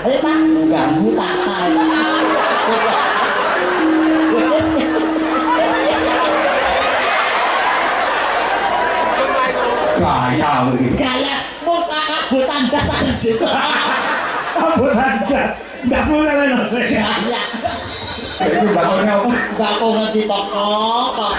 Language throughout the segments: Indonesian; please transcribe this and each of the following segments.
Ayo Pak, ganggu tata. Gaya iki. Gaya muka butan das anjir. Butan das. Das mulai nang sik. Gaya. Iki bakone apa? Bako ngerti toko kok.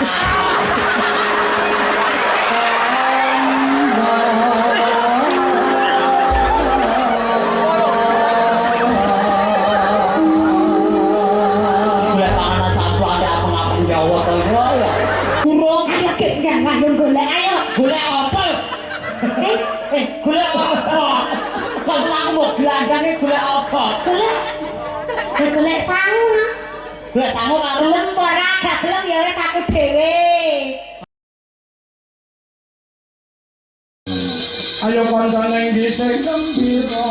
Golek ayo. Golek apa? Golek apa? Kok aku mau gelandange golek apa? Golek sangu. Golek sangu karo gelem ora gak gelem ya wis aku dhewe. Ayo kanca ning dhisik gembira.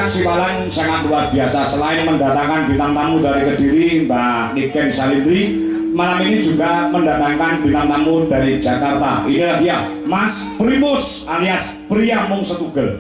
Siwalan sangat luar biasa. Selain mendatangkan bintang tamu dari Kediri, Mbak Niken Salindri, malam ini juga mendatangkan bintang tamu dari Jakarta. Inilah dia, Mas Primus alias Pria Mung Setugel.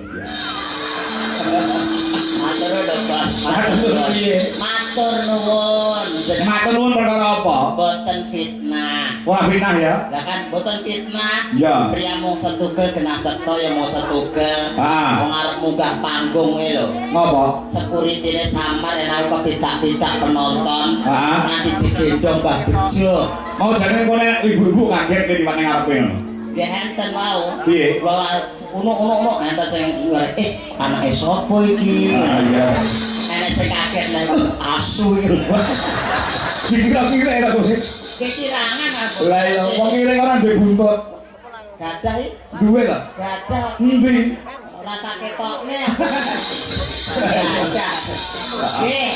Matur nuwun. Matur nuwun perkara apa? Boten fitnah. Wah, fitnah ya? Lah kan boten fitnah. Ya. Pria mung setugel genah cetha ya mung setugel. Wong arep munggah panggung e lho. Ngopo? Securitine samar enak kok bidak-bidak penonton. Nanti digendong Mbah Bejo. Mau jane kowe ibu-ibu kaget nek ning ngarepe ngono. Ya enten mau. Piye? Uno enten sing anake sapa iki? Iya. Enek sing kaget nek asu iki. Dikira-kira ya to. Kecirangan aku. Lah iya, wong ngiring ora duwe buntut. Gadah iki? Duwe ta? Gadah. Endi? Ora tak ketokne.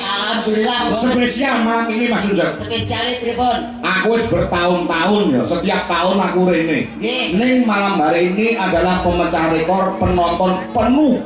Alhamdulillah. Spesial malam ini Mas Unjak. Spesialnya pripun? Aku wis bertahun-tahun ya, setiap tahun aku rene. Ning malam hari ini adalah pemecah rekor penonton penuh.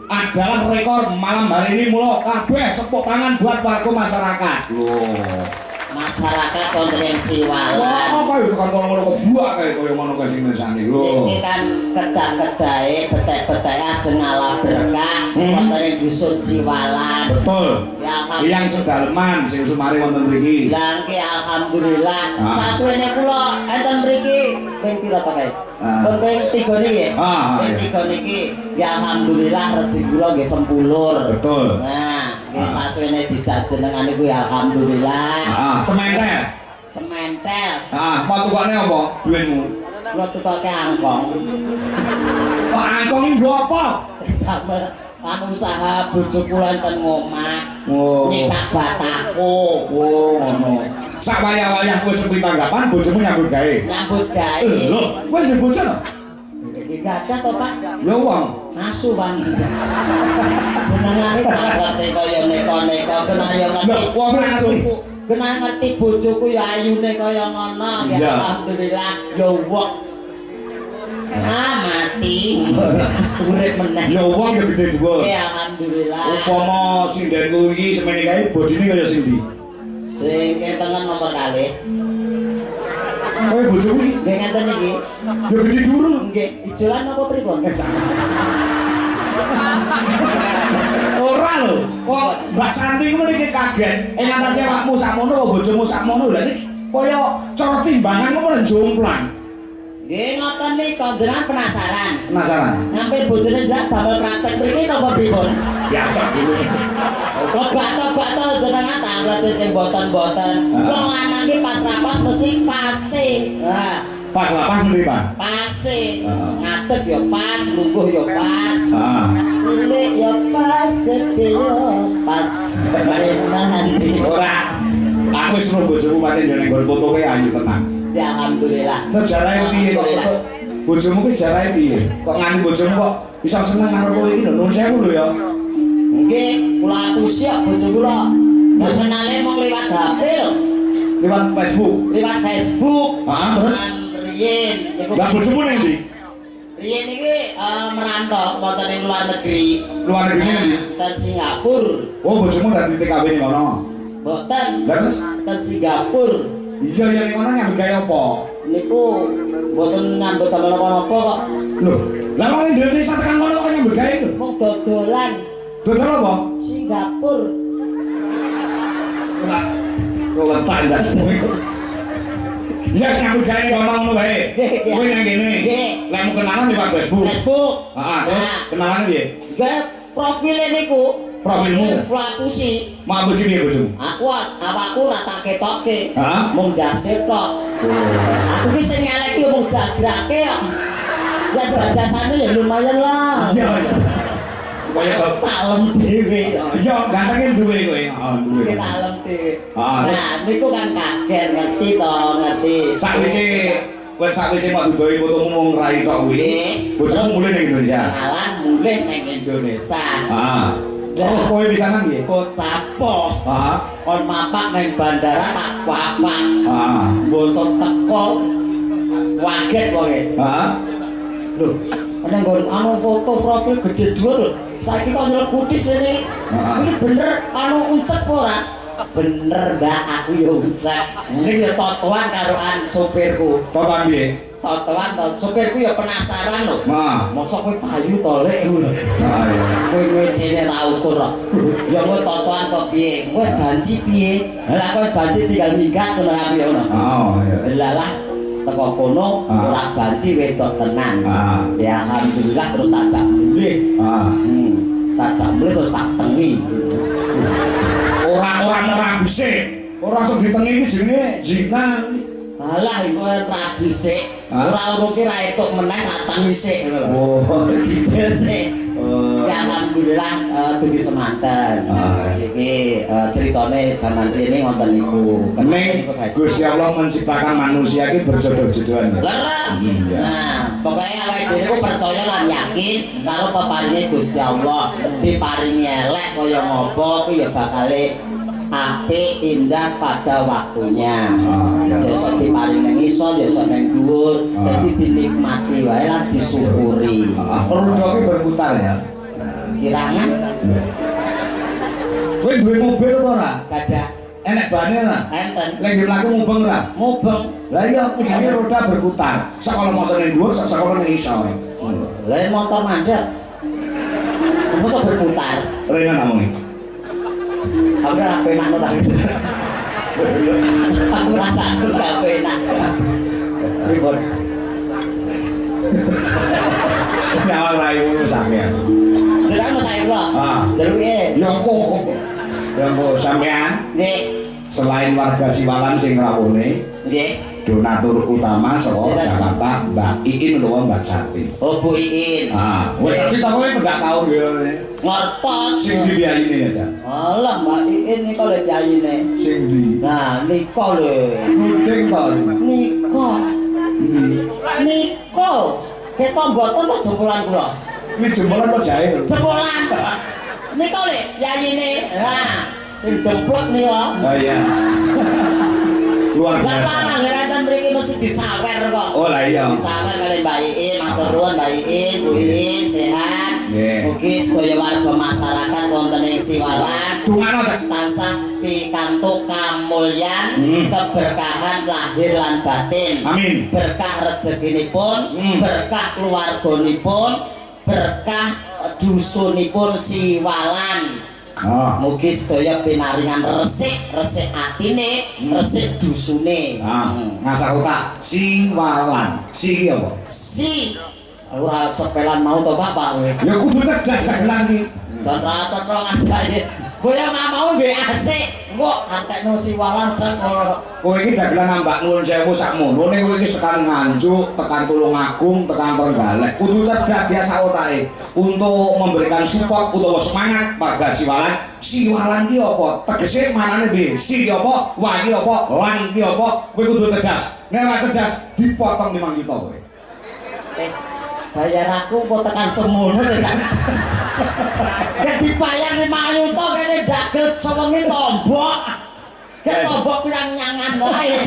Adalah rekor malam hari ini mula kabeh sepuk tangan buat warga masyarakat. Loh. Masyarakat konten siwalan. Wah, apa itu kan ngono kebuak kae koyo ngono kae sing mesane. Lho. Iki kan kedah-kedahe betek-betek ajeng ala berkah wonten dusun siwalan. Betul. Ya yang sedaleman sing sumari wonten mriki. Lah nggih alhamdulillah. Sasuwene kula enten mriki ping pira to kae? Ping 3 niki. Ping 3 niki ya alhamdulillah rezeki kula nggih sempulur. Betul. Nah, nggih sasuwene dijajenengane kuwi alhamdulillah. Cementer. Cementer entel. Mau tukokne apa duitmu? Kula tukoke angkong. Kok angkong iki nggo apa? Damel anu usaha bojo kula enten ngomah. Oh. Nyetak bataku. Oh, ngono. Sak wayah-wayah kowe sepi tanggapan bojomu nyambut gawe. Nyambut gawe. Lho, kowe ndek bojo lho? Iki gadah to, Pak? Ya wong. Asu, Bang. Senengane ngerti kaya neko-neko kena yo ngerti. Lho, wong asu. Kena ngerti bojoku ya ayune kaya ngono. Ya alhamdulillah yo wong. Mati. Urip meneh. Ya wong ya gede dhuwur. Ya alhamdulillah. Upama sindenku iki semene kae bojone kaya sing ndi? Sing kentengan nomor kalih. Kowe bojoku iki Nggih ngenten iki. ya gede dhuwur. Nggih, ijolan apa pripun? Ora lho. Kok Mbak Santi ku mriki kaget. Ngantasi awakmu sakmono kok bojomu sakmono. Lah iki kaya cara timbangan kok jomplang. Nggih ngoten niki jenengan penasaran. Penasaran? Ngambil bojone jak damel praktek mriki napa pripun? Ya cok dulu. Kok baca-baca jenengan tak ngerti sing boten-boten. Wong lanang iki pas rapas mesti pase. Nah, Pas lapas mriki, Pak. pase. Ngadeg ya pas, lungguh ya pas. Cilik ya pas, gede ya pas. Mari Ora. Aku wis suruh bojoku pancen yo ning nggon foto kowe ayu tenang. Ya alhamdulillah. Sejarahe piye kok? Bojomu ki sejarahe piye? Kok ngani bojomu kok bisa seneng karo kowe iki lho, nuwun sewu lho ya. Nggih, kula apusi kok bojo kula. Lah kenale mung liwat HP lho. Lewat Facebook. Liwat Facebook. Terus Riyen niku. lah bojomu ning ndi? Riyen iki merantau wonten ing luar negeri. Luar negeri ndi? Ten Singapura. Oh, bojomu dadi TKW ning kono. Mboten. Lah terus Ten Singapura. iya ya ning kono nyambut gawe apa? Niku mboten nyambut damel napa-napa kok. Lho, lah wong Indonesia tekan kono kok nyambut gawe lho. Mung dodolan Dodol apa? Singapura. Ora. Kok tandas kowe. Ya nyambut gawe kono ngono wae. Kowe nang kene. Lah mau kenalan lewat Facebook. Facebook. Terus kenalan piye? Gak profile niku. Profilmu? Pelaku sih. Mampu sih piye bojomu? Awakku ora tak ketoke. Hah? Mung dasir tok. Aku ki sing elek ki mung jagrake kok. Ya dasane ya lumayan lah. Iya. Kaya talem dhewe. iya, gantenge duwe kowe. Duwe. Kita talem dhewe. Ah, Nah, niku kan kaget ngerti to, ngerti. Sakwise mak dudohi fotomu mung rai tok kuwi. Bojomu mulih ning Indonesia. Kenalan mulih ning Indonesia. Oh, kowe bisa nang piye? Kok capo. Kon mapak ning bandara tak papak. Bosok teko. Waget kowe. Lho, ana nggon anu foto profil gede dhuwur lho. Saiki kok nyelekutis ini. Iki bener anu uncek ora? Bener, Mbak, aku ya uncek. Ini ya totoan karoan sopirku. Totoan piye? Totoan to, sopirku ya penasaran lho. Mosok kowe payu to lek ngono. Iya. Kowe jene ra ukur kok. Ya kowe totoan kok piye? Kowe banci piye? Lah kowe banci tinggal minggat ngono api ngono. Iya. Lah teko kono ora banci wedok tenan. Ya alhamdulillah terus tak jak mulih. Tak jak mulih terus tak tengi. Ora bisik. Ora sok ditengi iki jenenge zina. Alah iku ora bisik. Ora urung ki ra etuk meneh tak tengi sik ngono lho. Oh, Cicil sik. Ya alhamdulillah dugi semanten. Iki ceritane jaman rene wonten niku. Ning Gusti Allah menciptakan manusia iki berjodoh-jodohan. Leres. Nah, pokoknya awake dhewe ku percaya lan yakin karo peparinge Gusti Allah. Diparingi elek kaya ngopo kuwi ya bakale apik indah pada waktunya. Besok diparingi nang isor, besok nang dhuwur, dadi dinikmati wae lan disyukuri. Rundoke berputar ya. Kirangan Kowe duwe mobil apa ora? gadah Enek bane ora? enten Lek laku mubeng ora? mubeng. Lah iya ujane roda berputar. Sekolah masa ning dhuwur, sekolah ning isor. Lah motor mandek. Mosok berputar. Rene namung iki. Aku ora penak to ta. Aku rasa aku gak penak. Ribut. Nyawang rayu sampean. Jeneng saya kok. Deluke. Ya kok. Ya kok sampean Nek Selain warga Siwalan sing rawuhne, nggih, donatur utama saka Jakarta Mbak Iin utawa Mbak Santi. oh Bu Iin. Wes tapi takoke enggak tahu ya. Ngertos. Sing dibiayine aja. Alah Mbak Iin nika lho biayine. Sing di. Nah, nika lho. Gunting to. Nika. Nika. Ketok mboten to jempolan kula. Kuwi jempolan kok jahe. Jempolan. Nika lho biayine. Nah, sing demplek nika. Oh iya. Luar biasa. Lah pangaran mriki mesti disawer kok. Oh lah iya. Disawer kali Mbak Iin, matur nuwun Mbak Iin, Bu Iin sehat. Nggih. Mugi sedaya warga masyarakat wonten ing Siwalan Dungano tansah pikantuk kamulyan, keberkahan lahir lan batin. Amin. Berkah rezekinipun, berkah keluarganipun, berkah dusunipun Siwalan. Mugi sedaya pinaringan resik atine, resik dusune. Ngasah otak Siwalan. Si apa? Si ora sepelan mau to Bapak kowe. Ya kudu cerdas dagelan iki. Contoh ngandani. Kowe nggak mau nggih asik. Kok antekno Siwalan cek Kowe iki dagelan Mbak Nuwun Sewu sakmono ning kowe iki tekan Nganjuk, tekan Tulungagung, tekan Trenggalek. Kudu cerdas dia otake untuk memberikan support utawa semangat warga Siwalan. Siwalan ki apa? Tegese manane piye? Si ki apa? Wa ki apa? Lan ki apa? Kowe kudu cerdas. Nek ora cerdas dipotong 5 juta kowe. Bayar aku kok tekan semono to kan. Gak dibayar 5 juta kene dagel sewenge tombok. Gak tombok pirang nyangan wae.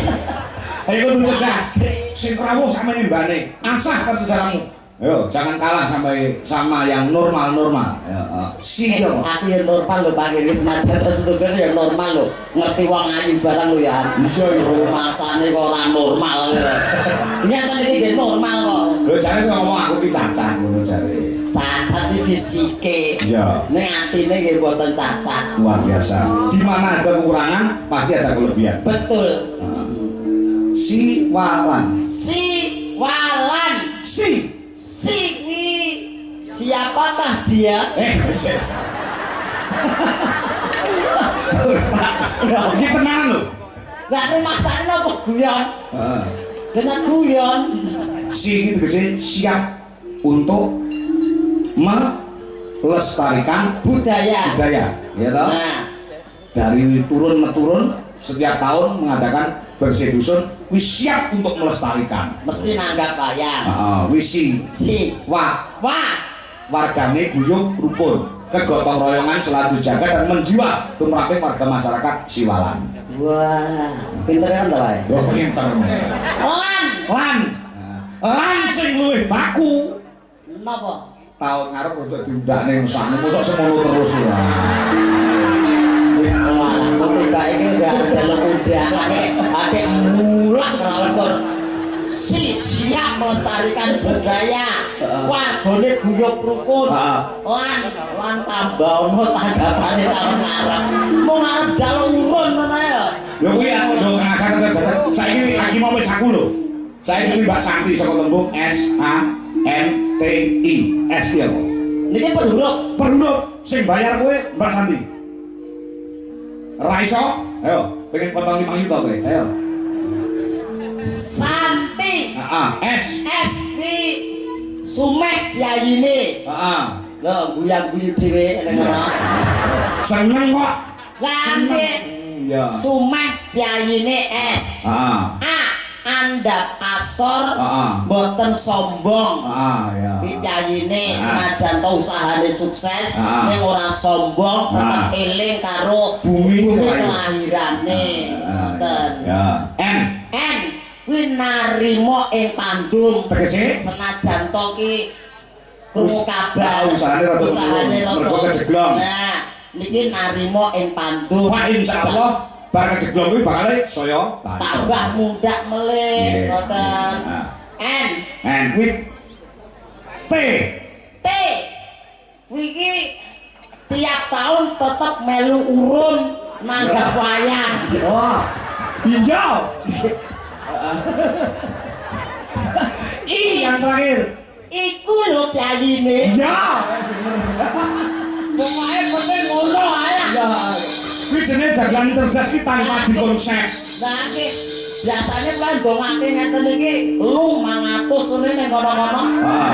Ayo kudu cerdas. Sing rawuh sampeyan mbane. Asah kecerdasanmu. Ayo, jangan kalah sampai sama yang normal-normal. Si yo. Aku yang normal lho Pak Iris senajan terus itu kan yang normal lho. Ngerti wong ayu barang lho ya. Iya yo. Masane kok ora normal lho. Nyata iki normal kok. Lho jare ngomong aku ki cacat ngono jare. Cacat iki fisike. Iya. Ning atine nggih mboten cacat. Luar biasa. Di mana ada kekurangan pasti ada kelebihan. Betul. Siwalan. Siwalan. Siapakah dia? Ini tenang loh. Gak ada masalah apa guyon? Dengan guyon. Si itu siap untuk melestarikan budaya. Ya toh? Nah. Dari turun menurun setiap tahun mengadakan bersih dusun, wis siap untuk melestarikan. Mesti nanggap wayang. Wisi. Wargane guyub rukun, kegotong royongan selalu jaga dan menjiwa tumraping warga masyarakat Siwalan. Wah, pinteran ta wae? Yo pinter. Lan sing luwih baku. Napa? Tahun ngarep untuk diundakne sakno mosok semono terus ya. Wah, tiba iki udah ada undangan adek mulah krawon siap melestarikan budaya. Wargane guyub rukun. Lan tambah ono tanggapane tahun ngarep. Mau ngarep jalur urun ngono ya. Lho kuwi ya yo ngasar saiki lagi mau wis aku lho. Saiki Mbak Santi saka tembung SANTI. S ya. Niki penduduk sing bayar kowe Mbak Santi. Ra iso? Ayo, pengen potong 5 juta kowe. Ayo. Santi. S ki Sumek yayine. Lho guyang-guyu dhewe ngono. Seneng kok. Lah ya. Sumek yayine S. Andap asor boten sombong. Ya. Piyayine senajan to usahane sukses ning ora sombong, tetep eling karo bumi kelahirane. Ngoten. Ya. N kuwi narima ing pandung. Tegese senajan to ki krungu kabar usahane rada kejeglong. Nah, niki narima ing pandung. Pak insyaallah bar kejeglong kuwi bakal saya tambah mundak melih ngoten. N kuwi T kuwi iki tiap tahun tetep melu urun nanggap wayang. Oh. Hijau. I yang terakhir. Iku lho piyayine. Ya. Pokoke penting ngono ae. Ya. Wis isine dagelan cerdas iki tanpa dikonsep. Lah iki biasane kan dongake ngeten iki lu 500 ngene ning kono-kono.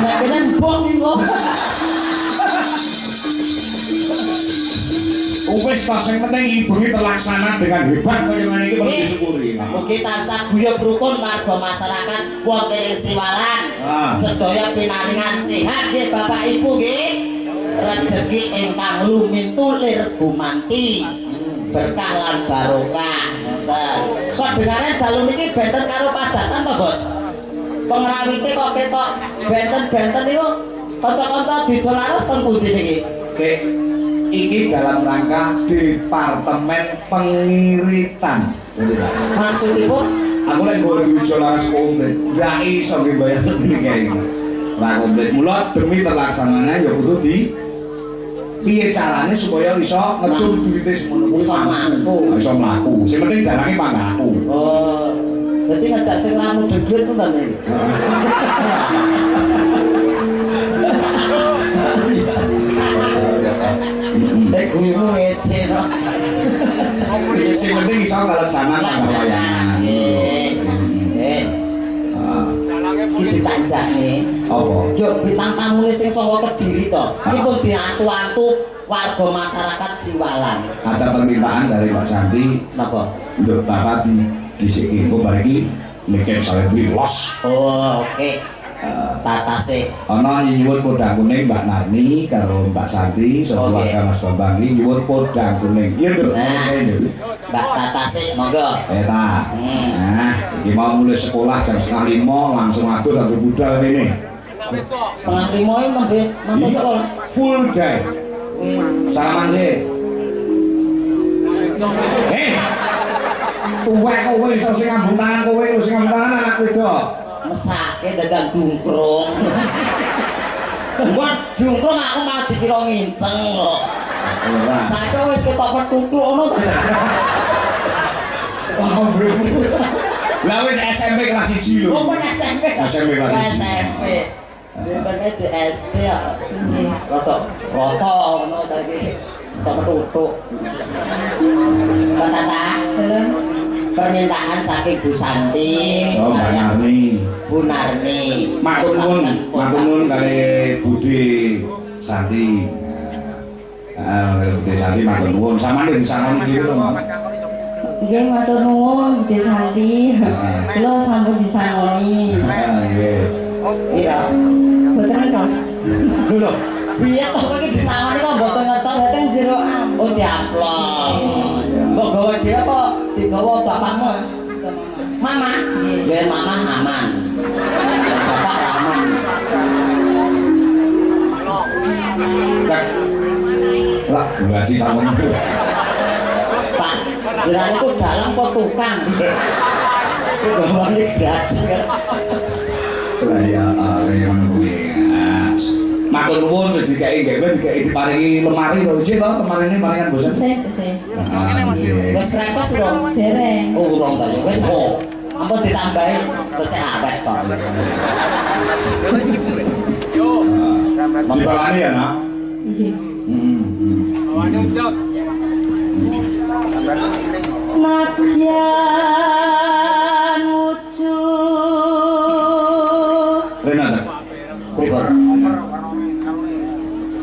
Nek kene mbok iki kok. Wis ta sing penting ibunya terlaksana dengan hebat kaya ngene iki perlu disyukuri. Mugi tansah guyub rukun warga masyarakat wonten ing Siwalan. Sedaya pinaringan sehat nggih Bapak Ibu nggih. Rezeki ingkang lumintulir gumanti. Berkah lan barokah. Ngoten. Sadengare dalu niki benten karo padatan to, Bos? Pengrawite kok ketok benten-benten niku kanca-kanca dijolaros teng pundi niki? Sik iki dalam rangka Departemen Pengiritan. Maksudipun aku lek nggo diujo laras komplit, ndak iso mbayar iki kae. Lah komplit mula demi terlaksananya ya kudu di piye carane supaya iso ngedum duwite semono kuwi mampu. Iso mlaku. Sing penting dalange panggaku. Oh. Dadi ngajak sing lamu dhuwit ku ta nek. Nek guyu ngece to. Sing penting iso ngalaksana panggawayanan. Wis. Iki ditanjake. Apa? Yo bintang tamune sing saka Kediri to. Iki pun diantu-antu warga masyarakat Siwalan. Ada permintaan dari Pak Santi. Napa? Nduk tata disiki kok bar iki mikir saya duwe los. Oh, oke. Tatase. Ana nyuwun podang kuning Mbak Narni karo Mbak Santi saka keluarga Mas Bambang iki nyuwun podang kuning. Iya, Nduk. Mbak Tatase monggo. Eta. Nah, iki mau mulai sekolah jam 4:30 langsung adus langsung budal ini. 4:30 iki nembe mantu sekolah. Full day. Salaman sih. Tuwek kowe iso sing ngambung tangan kowe, sing ngambung tangan anak wedok. Mesake dadang dungkrung. Buat dungkrung aku malah dikira nginceng kok. Saiki wis ketok petungku ngono to. Wah, bro. Lah wis SMP kelas 1 lho. Oh, SMP. SMP kelas 1. SMP. Dipene SD ya. Roto ngono ta iki. Ketok tutuk. Pak Tata. Permintaan saking Bu Santi, So, Mbak Narni, Bu Narni, matur nuwun kali Budi Santi. Budi Santi matur nuwun. Samane disangoni dhewe lho. Nggih matur nuwun Budi Santi. Kula sampun disangoni. Nggih. Iya. Boten ngertos. Lho, piye to kok iki disangoni kok mboten ngertos? Boten jero am. Oh, diamplop. Mbok gawe dhewe apa digawa bapakmu? Mama. Ya mama aman. Bapak aman. Cek. Lah, gaji sampun. Pak, jenengan iku dalang apa tukang? Ku gawane gratis kan. Lah ya, ngono kuwi. Matur nuwun wis dikeki nggih diparingi lemari to, Cik to, lemarine paringan bosan. Sih. Wis repot lho. Dereng. Oh, urung ta ya wis. Ampun ditambahi resik awet kok. Dipalani ya, Nak? Nggih. Nadyan wujud Rena, Cak. Pripun?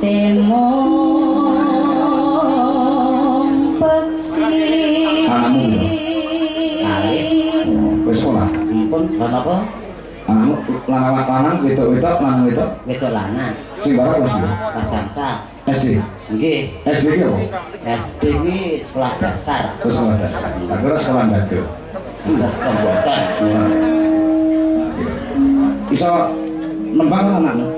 temo peksi Anakmu ya? Kali. Wis sekolah. Ampun, lan apa? Anakmu lanang wedok-wedok, lanang wedok. Wedok lanang. Sing barak kelas piro? Kelas gansal. SD. Nggih. SD ki apa? SD kuwi sekolah dasar. Terus sekolah dasar. Aku ora sekolah ndagel. Mboten. Iso nembang anakmu.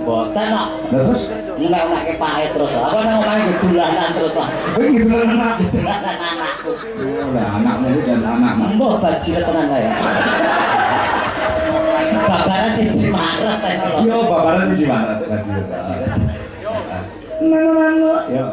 Mboten kok. Lah terus Nek pahit terus. Apa nang omahe dolanan terus kok. kowe gitu anak. Dolanan anakku. Lah anakmu iki jan anakmu. Mbok bajile tenan kae. Babaran siji Maret tenan lho. Yo babaran siji Maret gaji. Nang yo.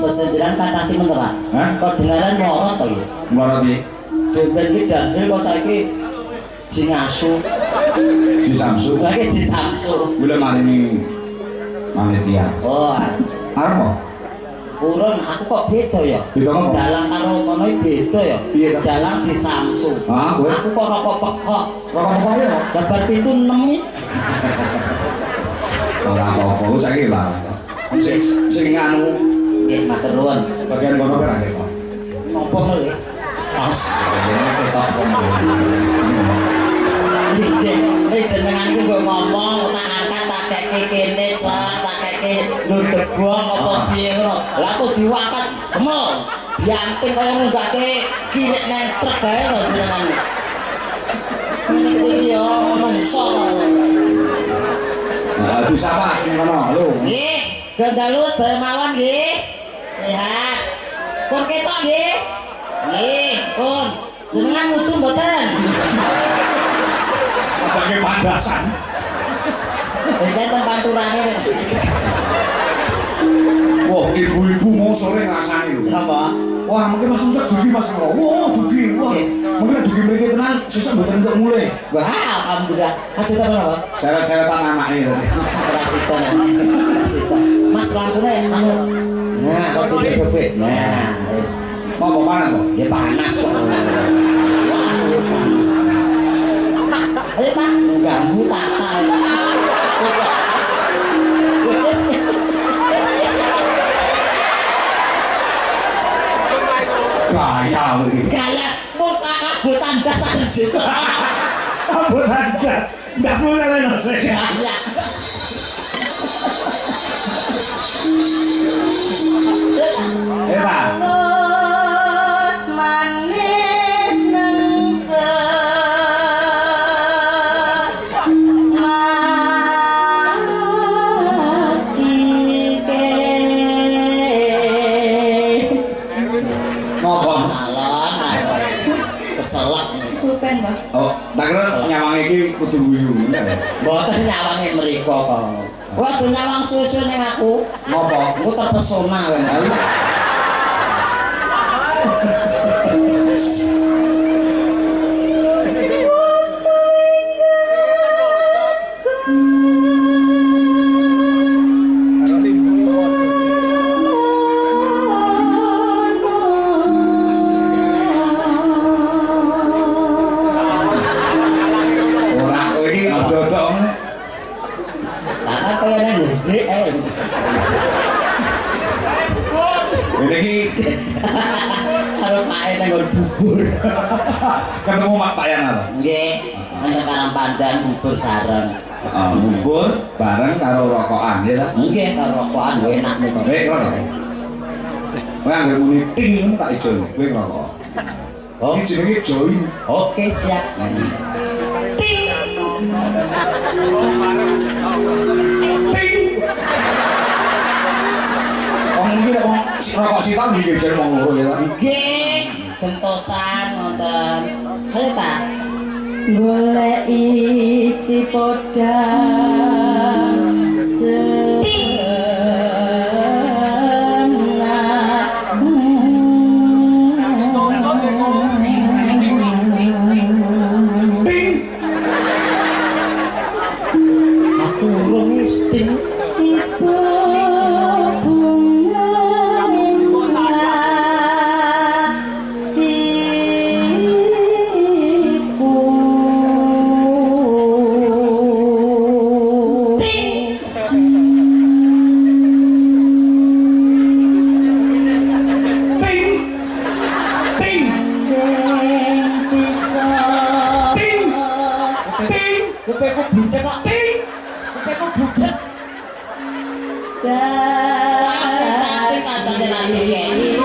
Sesejeran Pak Tati men, Pak. Hah? Kok dengaran melorot to ya? Melorot iki. Ben iki dandel kok saiki Jingasu. Jisamsu. Lagi Jisamsu. Kula marini panitia. Oh. Arep apa? Urun aku kok beda ya? Beda apa? Dalang karo kono beda ya. Piye to? Dalang Jisamsu. Ah, kowe. Aku kok rokok pekok. Rokok apa ya? Dapat pintu 6 iki. Ora apa-apa, wis saiki lah. Sing anu Nggih, matur nuwun. bagian kono kan akeh kok. Napa mele? Pas. Ketok. Iki jenengan iki kok ngomong tak angkat tak keke kene tak keke lur debong apa piye ngono. Lah kok diwakat gemel. Yanting kaya ngunggake kirik nang truk bae lho jenengan. Ngene iki ya menungso. Nah, bisa apa sing kono? Halo. Nggih, Gandalus bae mawon nggih. Sehat. Pun ketok nggih. Nggih, pun. Jenengan mutu mboten? Adake padasan. Iki tempanturane. Wah, ibu-ibu mau sore ngrasani lho. Napa? Wah, mungkin Mas Ucap dugi Mas. Wah, dugi. Wah, mungkin dugi mriki tenan sesuk mboten entuk mulai. Wah, alhamdulillah. Mas apa napa? Seret-seretan anake tadi. Rasito. Rasito. Mas lampune anu. Nah, kok bebek. Nah, wis. Mau panas kok? Ya panas kok. Wah, panas. Ayo Pak, ganggu tata. Gaya lagi. Gaya muka kabut tanda sarjit. Kabut tanda. Ndak semua lain sih. Gaya. Pak. Halus manis nengse matike Ngomong. Alon, keselak. supen Pak. Oh, tak kira nyawang iki kudu guyu. Mboten nyawange mriko kok. Wah, aja nyawang suwe-suwe ning aku. Ngopo? Aku terpesona wae. Ora kowe iki dodok. Lah kaya nang gede ae. Ini iki Karo pae nang bubur. ketemu Mak Payan apa? Nggih, nang Karang Pandan bubur sareng. Bubur bareng karo rokokan ya ta? Nggih, karo rokokan enak niku. Baik, ngono. Kowe anggere muni ting ngono tak ijo. Kowe ngerokok. Oh, Iki jenenge join. oke siap. Ting. Oh mungkin wong rokok sitok nggih jen wong loro ya ta? Nggih, bentosan ngoten. Ayo ta. golek isi podang Ting. Aku urung mesti ibu bunga hatiku Ting. Ting. Deng bisa Ting. Ting. kupeku budek kok. Ting. Kupeku budek. dan Tapi katanya lagi kei.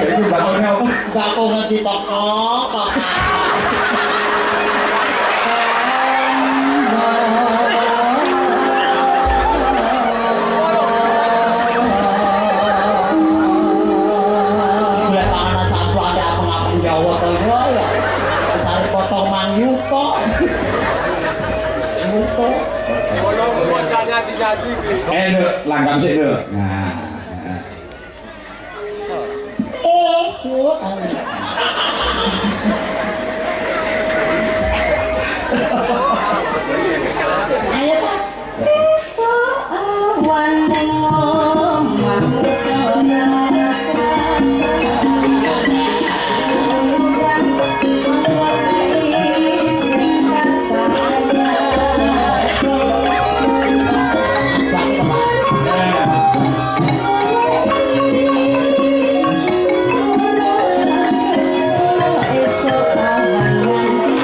Iku bakone apa? Gak aku ngerti toko kok. Gula panganan samplo ada apa-apa Jawa to ya. Sari potong Mang Yuto. Yuto. Nduk, langkam sik, Nduk. Nah. esuk. Ayo Pak. Besok awan ning omah wis ora krasa. Undang mulai sing kasaya. Esok awan nganti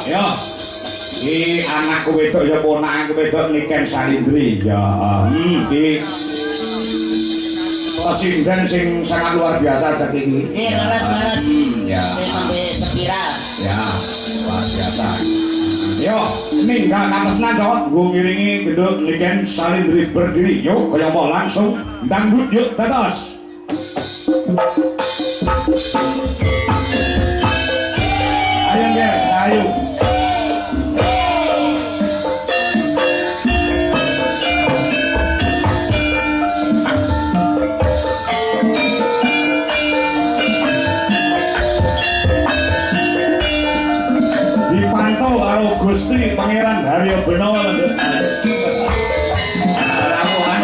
Ya. Iki anakku wedok ya ponakanku wedok Niken Salindri. Ya. Iki Sinden sing sangat luar biasa jadi ini. Leres. Ya. Sampai sepiral. Ya, luar biasa. Yo, ninggal kapesnan cowok, gue ngiringi gedung Niken Salindri berdiri. Yuk, kaya mau langsung dangdut yuk, tetos. Ayo, Ger, ayo. Karo Gusti Pangeran Haryo Beno anu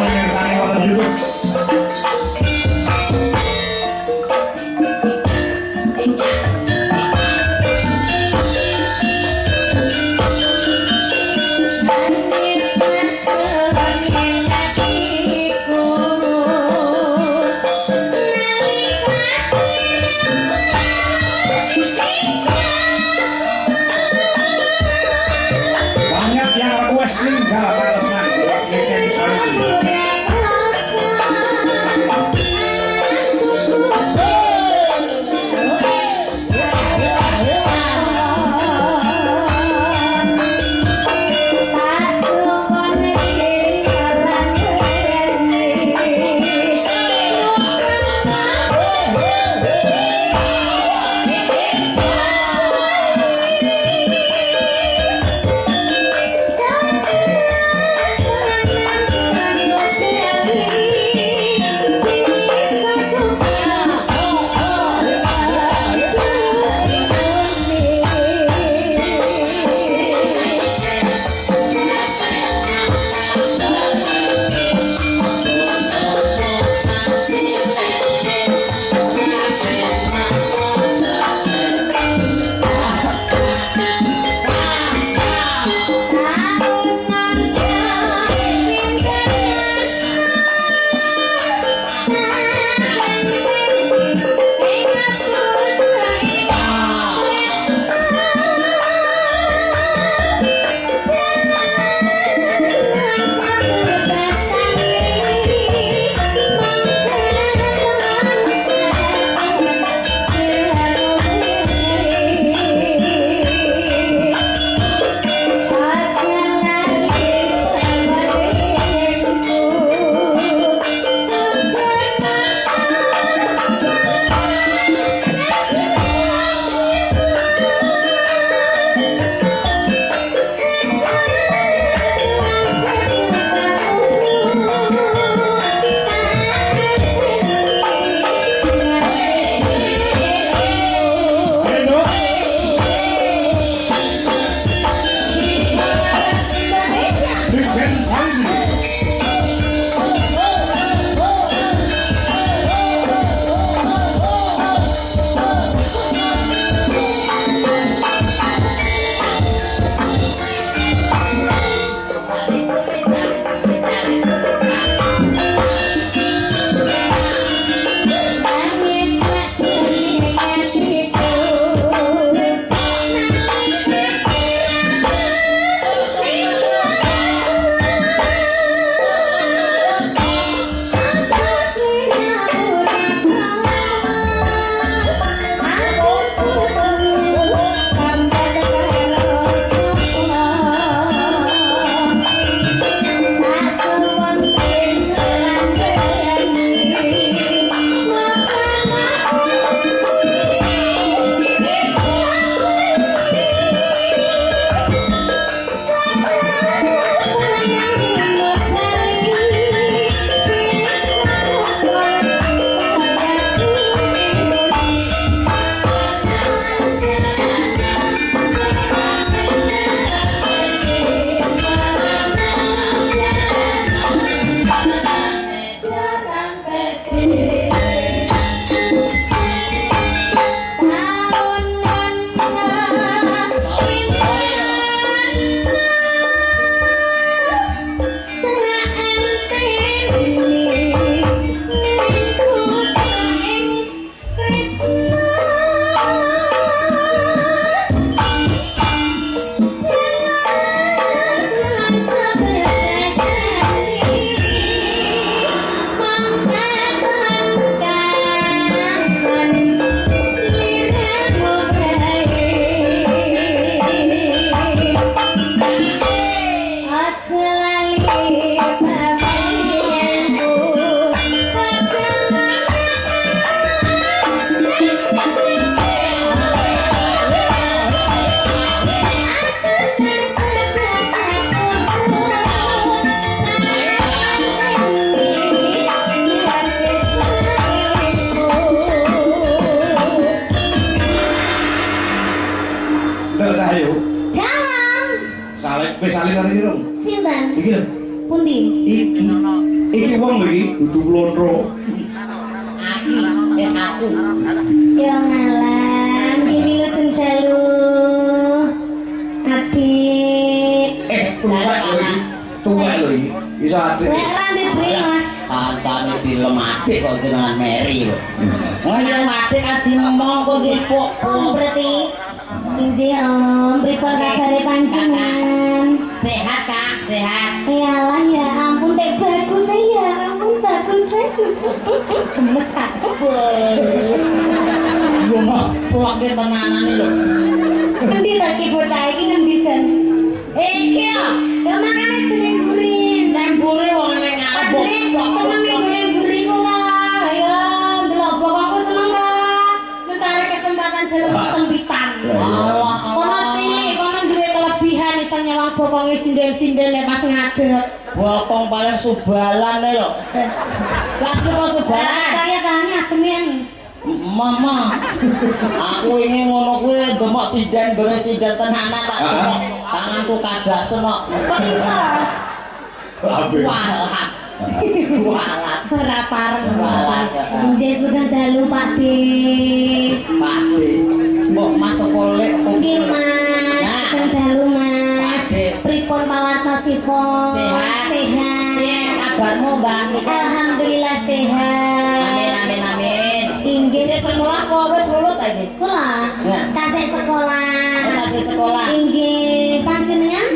nyersane wonten YouTube. Wis saling karo iki, Rung. Sinten? Iki lho. Pundi? Iki wong lho iki, dudu klontro. Aku. Ya ngalang, gini lu dalu. Adik. Tuwek lho iki. Tuwek lho iki. Iso adik. Lek rambut bringos. Kancane film adik kok jenengan Mary lho. Ngono adik kan dimong kok dipok. Om berarti. Inji om, pripun kabare panjenengan? Sehat Kak, sehat. Yalah ya ampun tek bagus ya ampun bagus gemes aku. Yo mah plake tenanan lho. Ngendi ta ki bocah iki ngendi jan? Iki ya, Ya makane jeneng burin. nang buri wong ning Padhe seneng ning burin ku lah. Ya ndelok bapakku seneng lah. Mencari kesempatan dalam kesempitan. Allah, Kono cilik, kono duwe kelebihan iso nyawang bokonge sinden-sinden lek pas ngadeg. bokong paling subalan lho. Lah kok subalan? Saya tanya temen. Mama, aku ingin ngono kuwi demok sinden goreng sinden tenanan tak demok tanganku kadasen kok. Kok iso? Walat. Walat. Ora pareng. Walat. Nggih sudah dalu Pak D. Pak D. Mbok masuk kolek Nggih Mas, sudah dalu Mas. Pripun pawartosipun? Sehat. Sehat. Piye kabarmu, Mbak? Alhamdulillah sehat. Amin amin amin. Inggih Isih sekolah kok wis lulus saiki? kula. Ya. Tasih sekolah. Tasih sekolah. Inggih panjenengan?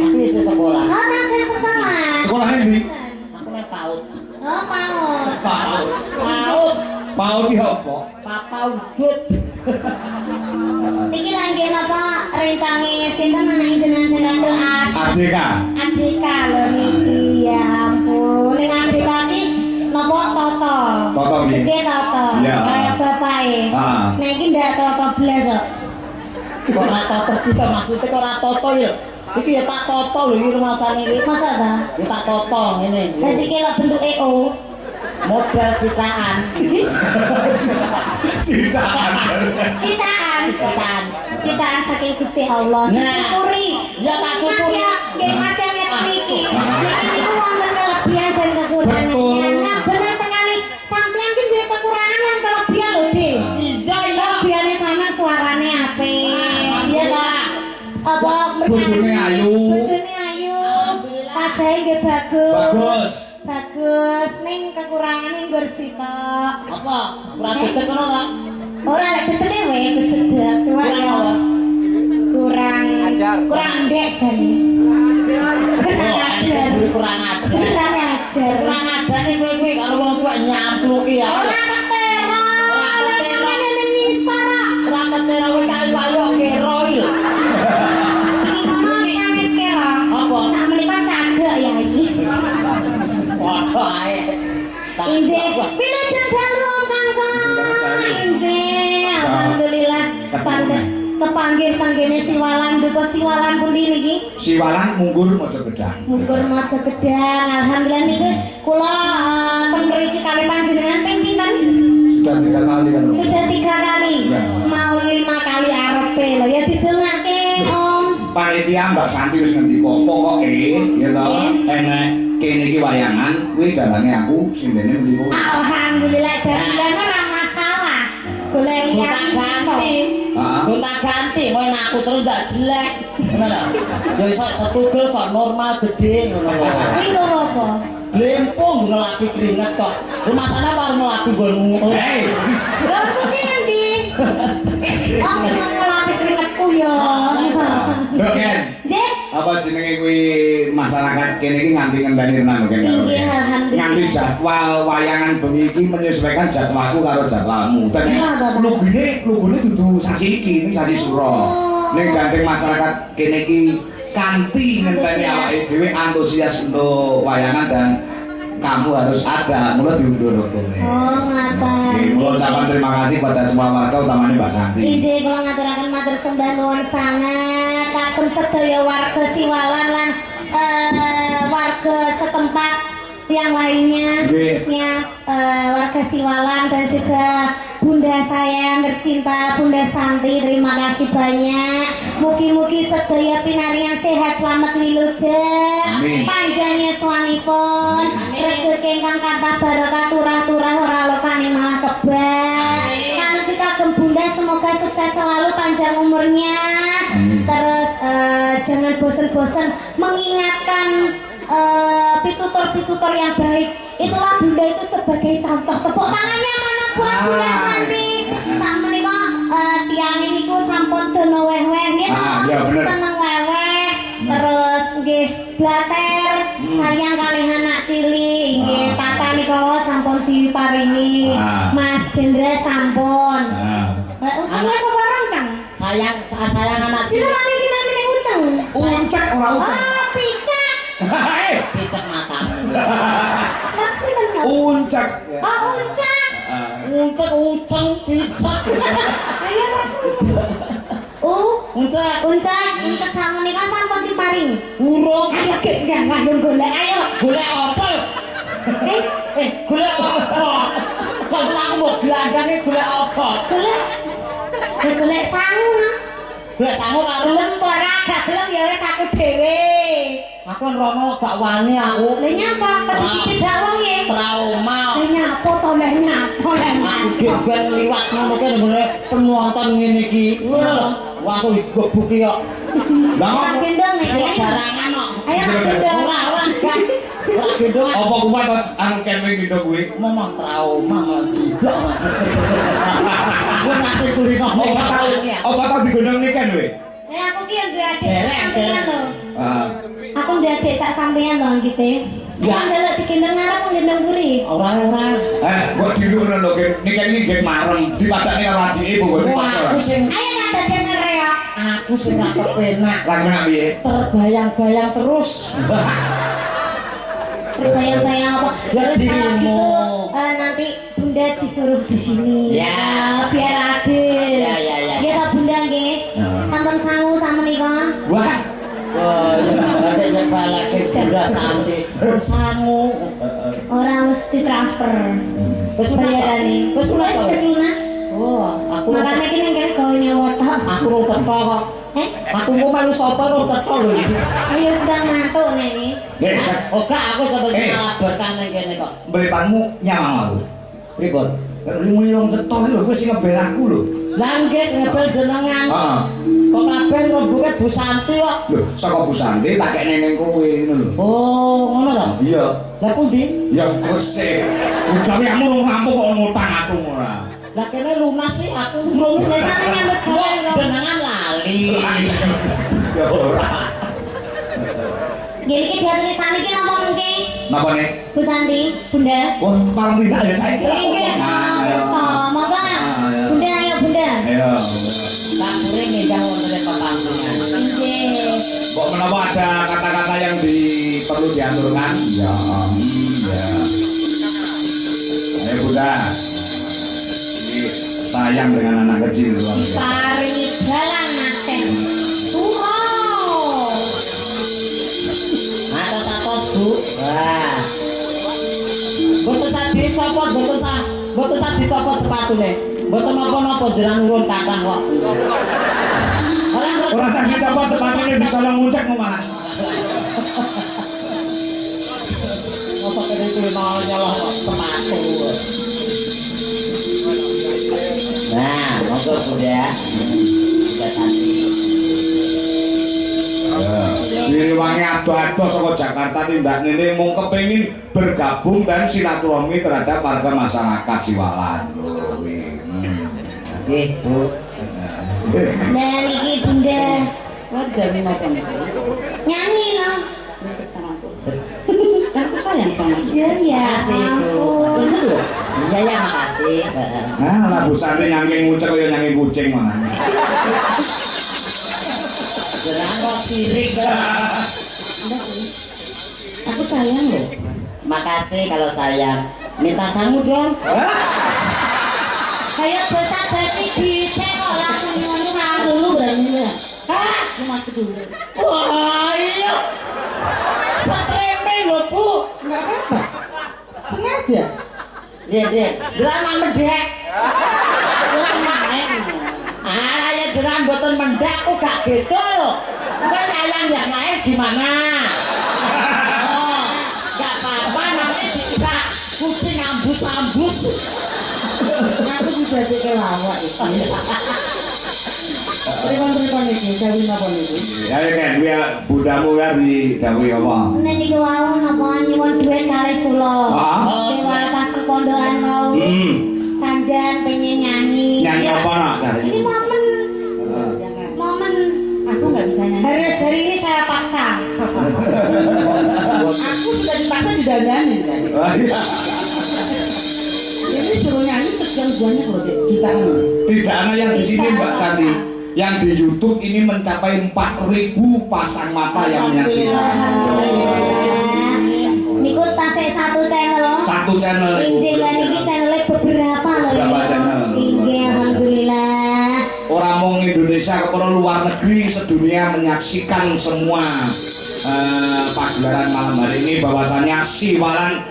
Aku isih sekolah. Oh, tasih sekolah. Sekolah ndi? Aku nek PAUD. Oh, PAUD. PAUD. PAUD. PAUD ki apa? Papa Udut. Iki lagi napa rencange sinten anak jenengan sing kelas? Adeka. Adika lho niki ya ampun. Ning Adika iki napa Toto? Toto piye? Gede Toto. Iya. Kaya bapake. Ah. Nah iki ndak Toto blas kok. Kok ora toto bisa maksudnya kok ora toto ya? Iki ya tak toto lho iki rumasane iki. Masa ta? Ya tak toto ngene. Wis iki lho bentuke O. Model citaan. Citaan. Citaan. Citaan. Citaan saking Gusti Allah. Nah. Syukuri. Ya tak syukuri. Nggih Mas ya ngeten iki. Niki niku wonten kelebihan dan kekurangan. Betul. Nah, benar sekali. Sampeyan ki duwe kekurangan lan kelebihan lho, Dik. Iya ya. Kelebihannya sama suarane apik. Iya ta? Apa Bojone ayu. Bojone ayu. Pajahe nggih bagus. Bagus. Bagus. Ning kekurangane nggur sitok. Apa? Ora dedek ngono ta? Ora lek teteke wis wis sedap, cuma Kurang ya apa? kurang ndek jane. Kurang ajar. Kurang ajar. Kurang ajar. Kurang ajar nih kowe karo wong tuwa nyampluki ya. Ora ketero. Ora ketero ning ngisor. Ora ketero kowe kayu ayo kero iki. Iki ngono sanes kira. Apa? Sak menika candhak ya iki. Padha ae. Injih, wilujeng dalu Kangkong. Injih, alhamdulillah santet kepanggih tanggene siwalan duka siwalan pundi niki? Siwalan munggur mojo gedang. Mukur maca gedang. Alhamdulillah niku kula ten mriki kali panjenengan ping pinten? Sudah 3 kali kan. Sudah 3 kali. Ya. Mau 5 kali arepe lho ya didongake Om. Panitia Mbak Santi wis ngendika pokoke ya to enek kene iki wayangan kuwi dalange aku sindene ndi kok. Alhamdulillah dalan ora masalah. Golek Gonta liyan ganti. Heeh. Gonta ganti main aku terus ndak jelek. Ngono lho. Ya iso setugel sok normal gede ngono lho. Kuwi nggowo apa? Glempung ngelapi keringet kok. Rumah sana baru ngelapi gonmu. Hei, Lho kuwi endi? Oh, ngelapi keringetku ya. Nduk Ken. Jek, Apa jenenge kuwi masyarakat kene iki nganti ngenteni tenan lho Ken. Inggih, alhamdulillah. Nganti jadwal wayangan bengi iki menyesuaikan jadwalku karo jadwalmu. Dadi Iya, Bapak. lugune dudu sasi iki, ini sasi suro. Ning gandeng masyarakat kene iki kanthi ngenteni Antusias. awake dhewe antusias untuk wayangan dan kamu harus ada, mulai diundur kene. Oh, ngaten. Kula ucapan terima kasih pada semua warga utamanya Mbak Santi. Injih kula ngaturaken matur sembah nuwun sanget kagem sedaya warga Siwalan lan warga setempat yang lainnya Nggih. khususnya warga Siwalan dan juga Bunda saya yang tercinta Bunda Santi, terima kasih banyak. Mugi-mugi sedaya pinarian sehat selamat wilujeng. Panjangnya suwanipun, rezeki ingkang kathah barokah turah-turah ora lokani malah kebak. Kalau kita Bunda semoga sukses selalu, panjang umurnya. Terus jangan bosan-bosan mengingatkan pitutur-pitutur yang baik. Itulah Bunda itu sebagai contoh. Tepuk tangannya mana buat Bunda Santi. Sama nih kok tiang ini ku sampun dono weh-weh gitu. Seneng weh-weh. Terus nggih blater sayang kali anak cili. Nggih tata nih kok sampun diparingi. Mas Jendra sampun. Ucengnya sapa rancang? Sayang anak cili. Sira lagi namine uceng. Uncek ora uceng. Oh, picak. Picak mata. Saksi bener. Uncek. Oh, uncak. Uncek uceng picak. Ayo uncak sama nih kan sampun diparing. Urung. Ayo gek ngayung golek ayo. Golek apa? Golek apa? Kok aku mau gelandange golek apa? Golek sangu nah. Golek sangu karo Gelem ora gak gelem ya wis aku dhewe. aku rono gak wani aku. Lah nyapa pedhi wong ya. Trauma. Lah nyapa to lah nyapa lah. Aku geber liwat ngono ki ngene penonton ngene iki. Wah aku digobuki kok. Lah gendong nek barangan kok. Ayo gendong. Ora gendong. Apa kumat anu kene gendong kuwi? Momong trauma malah jiblok. Aku nasi kulino Apa tau digendong niken kowe? Aku ki yo duwe adik sampeyan lho. Aku duwe adik sak sampeyan lho ngite. Ya ndelok digendong ngarep gendong guri. Ora. Kok dilurno lho niken iki nggih marem dipadakne karo adike bobote. Aku sing Ayo tak dadi ngereok. aku sing gak kepenak. Lah menak piye? Terbayang-bayang terus. Terbayang-bayang apa? Ya Terus kalau dirimu. gitu nanti Bunda disuruh di sini. Ya. Biar adil. Ya. Ya Kak Bunda nggih. Sampun sangu sama nika. Wah, Oh, ada yang balake Bunda Santi. Sangu. Ora mesti transfer. Wis Bayarane. Wis lunas. Oh, aku Makane iki ning kene gawe nyewa tok. aku ro cetha kok. Aku mau melu sapa ro cetha lho iki. Ayo sedang ngantuk nek iki. nggih, Oh, gak aku sampe malah berkah ning kene kok. beritanmu nyawang aku. Pripun? Muni wong cetok lho kowe sing ngebel aku lho. Lah nggih sing ngebel jenengan. Heeh. Kok kabeh ngrembuke Bu Santi kok. Lho, saka Bu Santi tak kene ning kowe ngono lho. Oh, ngono to? Iya. Lah pundi? Ya gosek. Gawe kamu rong rampung kok ngutang aku ora. Lah kene lunas sih aku urung Lah sampe nyambut gawe lho. jenengan lali. Ya ora. Nggih iki diaturi Santi ki napa mengke? Napa nek? Bu Santi, Bunda. Wah, paling tidak ya saiki. Nggih, sama Bang. Bunda ayo Bunda. Ayo. Tak sering ngejang wonten petambunan. Nggih. Kok menapa ada kata-kata yang perlu diaturkan? Ya. Ayo Bunda. Ini sayang dengan anak kecil luar biasa. Paringi dalan Nasen. Turo. Atos Bu. Wah. Boten sak dicopot, boten sak dicopot sepatune. Boten napa-napa jenengan urun kathah kok. Ora sakit apa sepatune dicolong ngucek malah. Apa kene itu nyolong sepatu. Nah, monggo Bunda. Bunda Santi. Diriwangi ado-ado saka Jakarta tindak nene mung kepengin bergabung dan silaturahmi terhadap warga masyarakat Siwalan. Nggih, Bu. Lah niki Bunda. Wadah napa niku? Nyanyi no. Aku sayang sama Ya. Makasih, Bu. Iya ya, makasih. Nah, lah Bu Santi nyanyi ngucek kaya nyanyi kucing mana. Jenengan kok sirik. Aku sayang loh. Makasih kalau sayang. Minta sangu dong. Kayak bosan berarti dicek kok langsung ngono karo dulu berani. Hah? Cuma dulu. Wah, iya. Streaming loh, Bu. Enggak apa-apa. Sengaja. Nggih. Drama mendek. Ah, ya drama mboten mendek aku gak gitu lho. Kan ayang yang lain gimana? Oh, gak apa-apa namanya dikira kucing ambus-ambus. Aku juga jadi lawak iki. Pripun iki? Dawuh napa niku? Ayo kan, biar budamu kan di dawuh apa? Nek niku wau napa nyuwun dhuwit kalih kula. Dewa pas kepondokan mau. Sanjan pengen nyanyi. Nyanyi apa nak cari? Ini momen. Aku nggak bisa nyanyi. Harus hari ini saya paksa. Aku sudah dipaksa didandani tadi. Ini suruh nyanyi terus gangguannya kalau kita Tidak ada yang di sini Mbak Santi. Yang di YouTube ini mencapai 4.000 pasang mata yang menyaksikan. Alhamdulillah. Niku tasik satu channel. Satu channel. Injil lan iki channelnya beberapa loh. Berapa channel? Inggih, alhamdulillah. Orang mau Indonesia ke luar negeri sedunia menyaksikan semua pagelaran malam hari ini bahwasanya Siwalan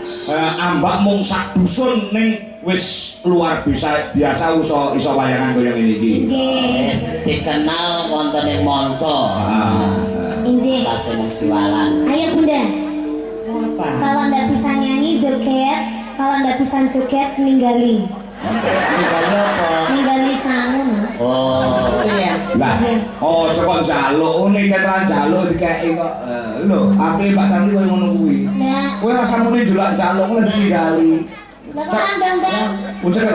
ambak mung sak dusun ning wis luar biasa iso wayangan koyo ngene iki. Nggih. Dikenal wonten ing manca. Injil. Tasih Siwalan. Ayo Bunda. apa? Kalau ndak bisa nyanyi joget, kalau ndak bisa joget ninggali. Ninggali apa? Ninggali sangu. Oh, Iya. Lah, oh coba njaluk ngene kan ra njaluk dikeki kok. Lho, ape Mbak Santi koyo ngono kuwi. Lah, Kowe rasa muni julak njaluk lek ditinggali. lah kok andang-andang. Puncer.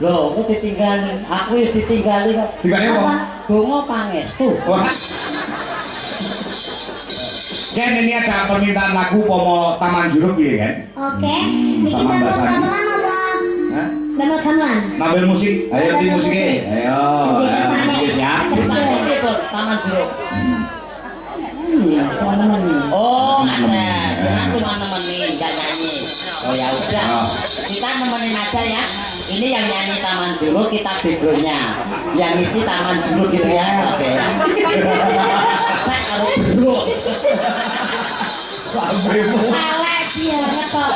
lho, aku ditinggali. Aku wis ditinggali kok. Ditinggali apa? Donga pangestu. Wah. Ken ini ada permintaan lagu pomo Taman Juruk piye kan? Oke. Niki sama Mbak damel Santi. gamelan apa? Hah? Damel gamelan. Ngambil musik, ayo di musiknya. Ayo. Siap. Ini kok Taman Jeruk. Oh, ada. Jangan cuma nemenin, nggak nyanyi. Oh ya udah, kita nemenin aja ya. Ini yang nyanyi Taman Jeruk, kita backgroundnya. Yang isi Taman Jeruk gitu ya. Oke. Saya kalau jeruk. Salah dia kok.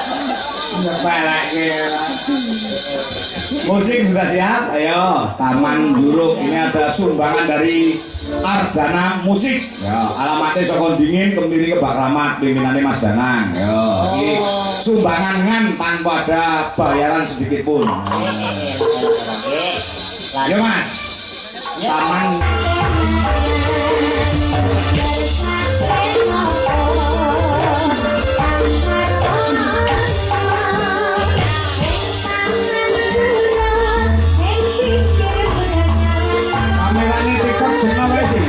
Musik sudah siap, ayo Taman Juruk. Ini ada sumbangan dari Ardana Musik. Ya, alamatnya Sokon Dingin, Kemiri Kebak Ramat, pimpinannya Mas Danang. Yo, ini sumbangan ngan tanpa ada bayaran sedikit pun. Yo Mas, Taman. Kameranya tiktok bener wes sih.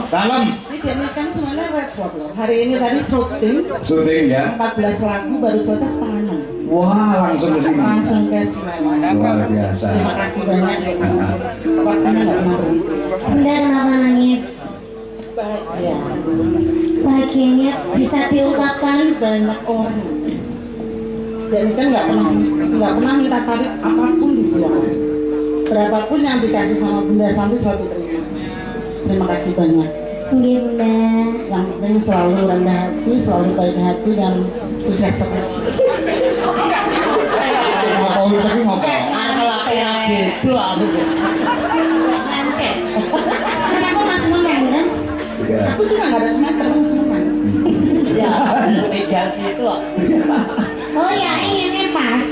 dalam. Ini dia kan semuanya repot loh. Hari ini tadi Syuting ya. 14 lagu baru selesai setengah 6. Wah, langsung ke sini. Langsung ke Sleman. Luar biasa. Terima kasih banyak. Waktunya nggak pernah berhenti. Bunda kenapa nangis? Bahagia. Bahagianya bisa diungkapkan. Banyak orang. Dan kan nggak pernah minta tarif apapun di Siwalan. Berapapun yang dikasih sama Bunda Santi selalu terima. Terima kasih banyak. Nggih Bunda. Yang penting selalu rendah hati, selalu baik hati dan sukses terus. Mau cek ngopo? Laki-laki itu aku. Nanti. Kan aku masih menang kan? Iya. Aku juga nggak ada semangat terus menang. Ya, tinggal situ. Oh ya ini pas.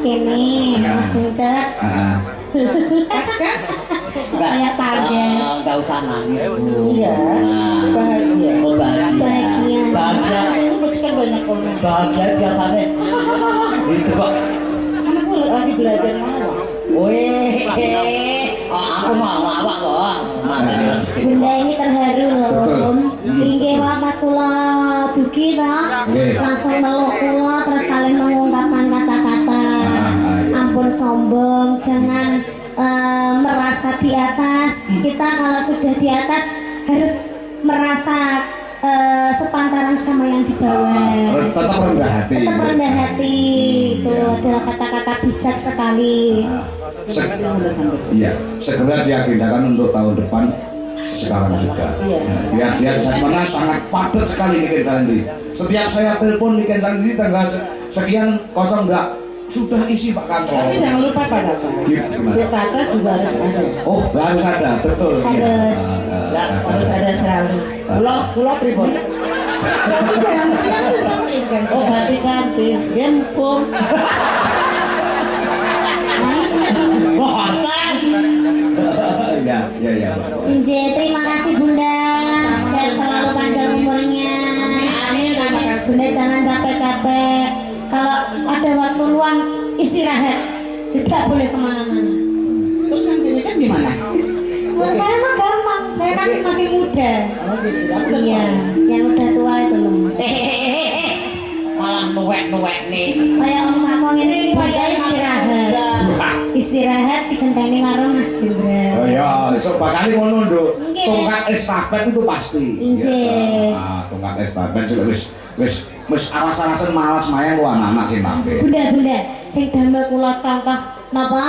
Kini langsung cek. Pas kan? Kayak target. Enggak usah nangis, Bu. Iya. Bahagia. Oh, bahagia. Bahagia. Bahagia. Pasti kan banyak orang. Bahagia biasanya. Itu kok. Anakku lagi belajar mau. Wih, aku mau awak loh. Mantap rezeki. Bunda ini terharu loh. Betul. Inggih pas kula dugi toh. Nggih. Langsung meluk kula terus saling mengungkapkan kata-kata. Ampun sombong, jangan merasa di atas. Kita kalau sudah di atas harus merasa sepantaran sama yang di bawah. Tetap rendah hati. Tetap rendah hati. Itu adalah kata-kata bijak sekali. Iya, segera diagendakan untuk tahun depan sekarang juga. Iya. Dia jadwalnya sangat padat sekali nih Ken Sandi. Setiap saya telepon nih Ken Sandi tanggal sekian kosong enggak sudah isi Pak kantor. Tapi jangan lupa Pak Tata. Gimana? Pak Tata juga harus ada. Oh, harus ada, betul. Harus. Ya, Harus ada selalu. pulau pribon. Oh, ganti-ganti. Gempung. Mohonkan. Ya. Inje, terima kasih Bunda. Sehat selalu panjang umurnya. Amin. Terima kasih. Bunda jangan capek-capek. Kalau ada waktu luang istirahat. Tidak boleh kemana-mana. Terus yang ini kan gimana? Kalau saya mah gampang. Saya kan masih muda. Oh gitu. Aku udah Iya, yang udah tua itu loh. Malah nuwek-nuwek nih. Kayak Om Kakong ini pada istirahat. Istirahat digenteni karo Mas Jendra. Oh ya, esok bakal ngono Nduk. Nggih. Tongkat estafet itu pasti. Inggih. Ya, tongkat estafet sudah wis aras-arasan malas main ku anak-anak sing tampil. Bunda-bunda sing damel kula contoh napa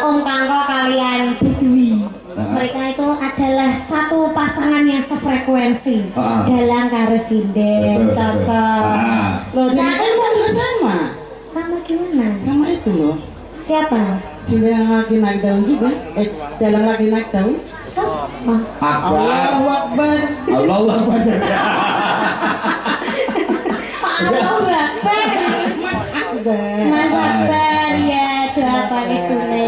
Om Kangko kalian Budwi. Mereka itu adalah satu pasangan yang sefrekuensi. Dalang karo sinden, Betul, betul. cocok. Loh, jadi kan sama. Sama gimana? Sama itu loh. Siapa? Sudah yang lagi naik daun juga. Dalam lagi naik daun. Siapa? Akbar. Allahu Akbar. Allah Akbar. Allahu Akbar. Mas Akbar. Mas Akbar ya doa panestune.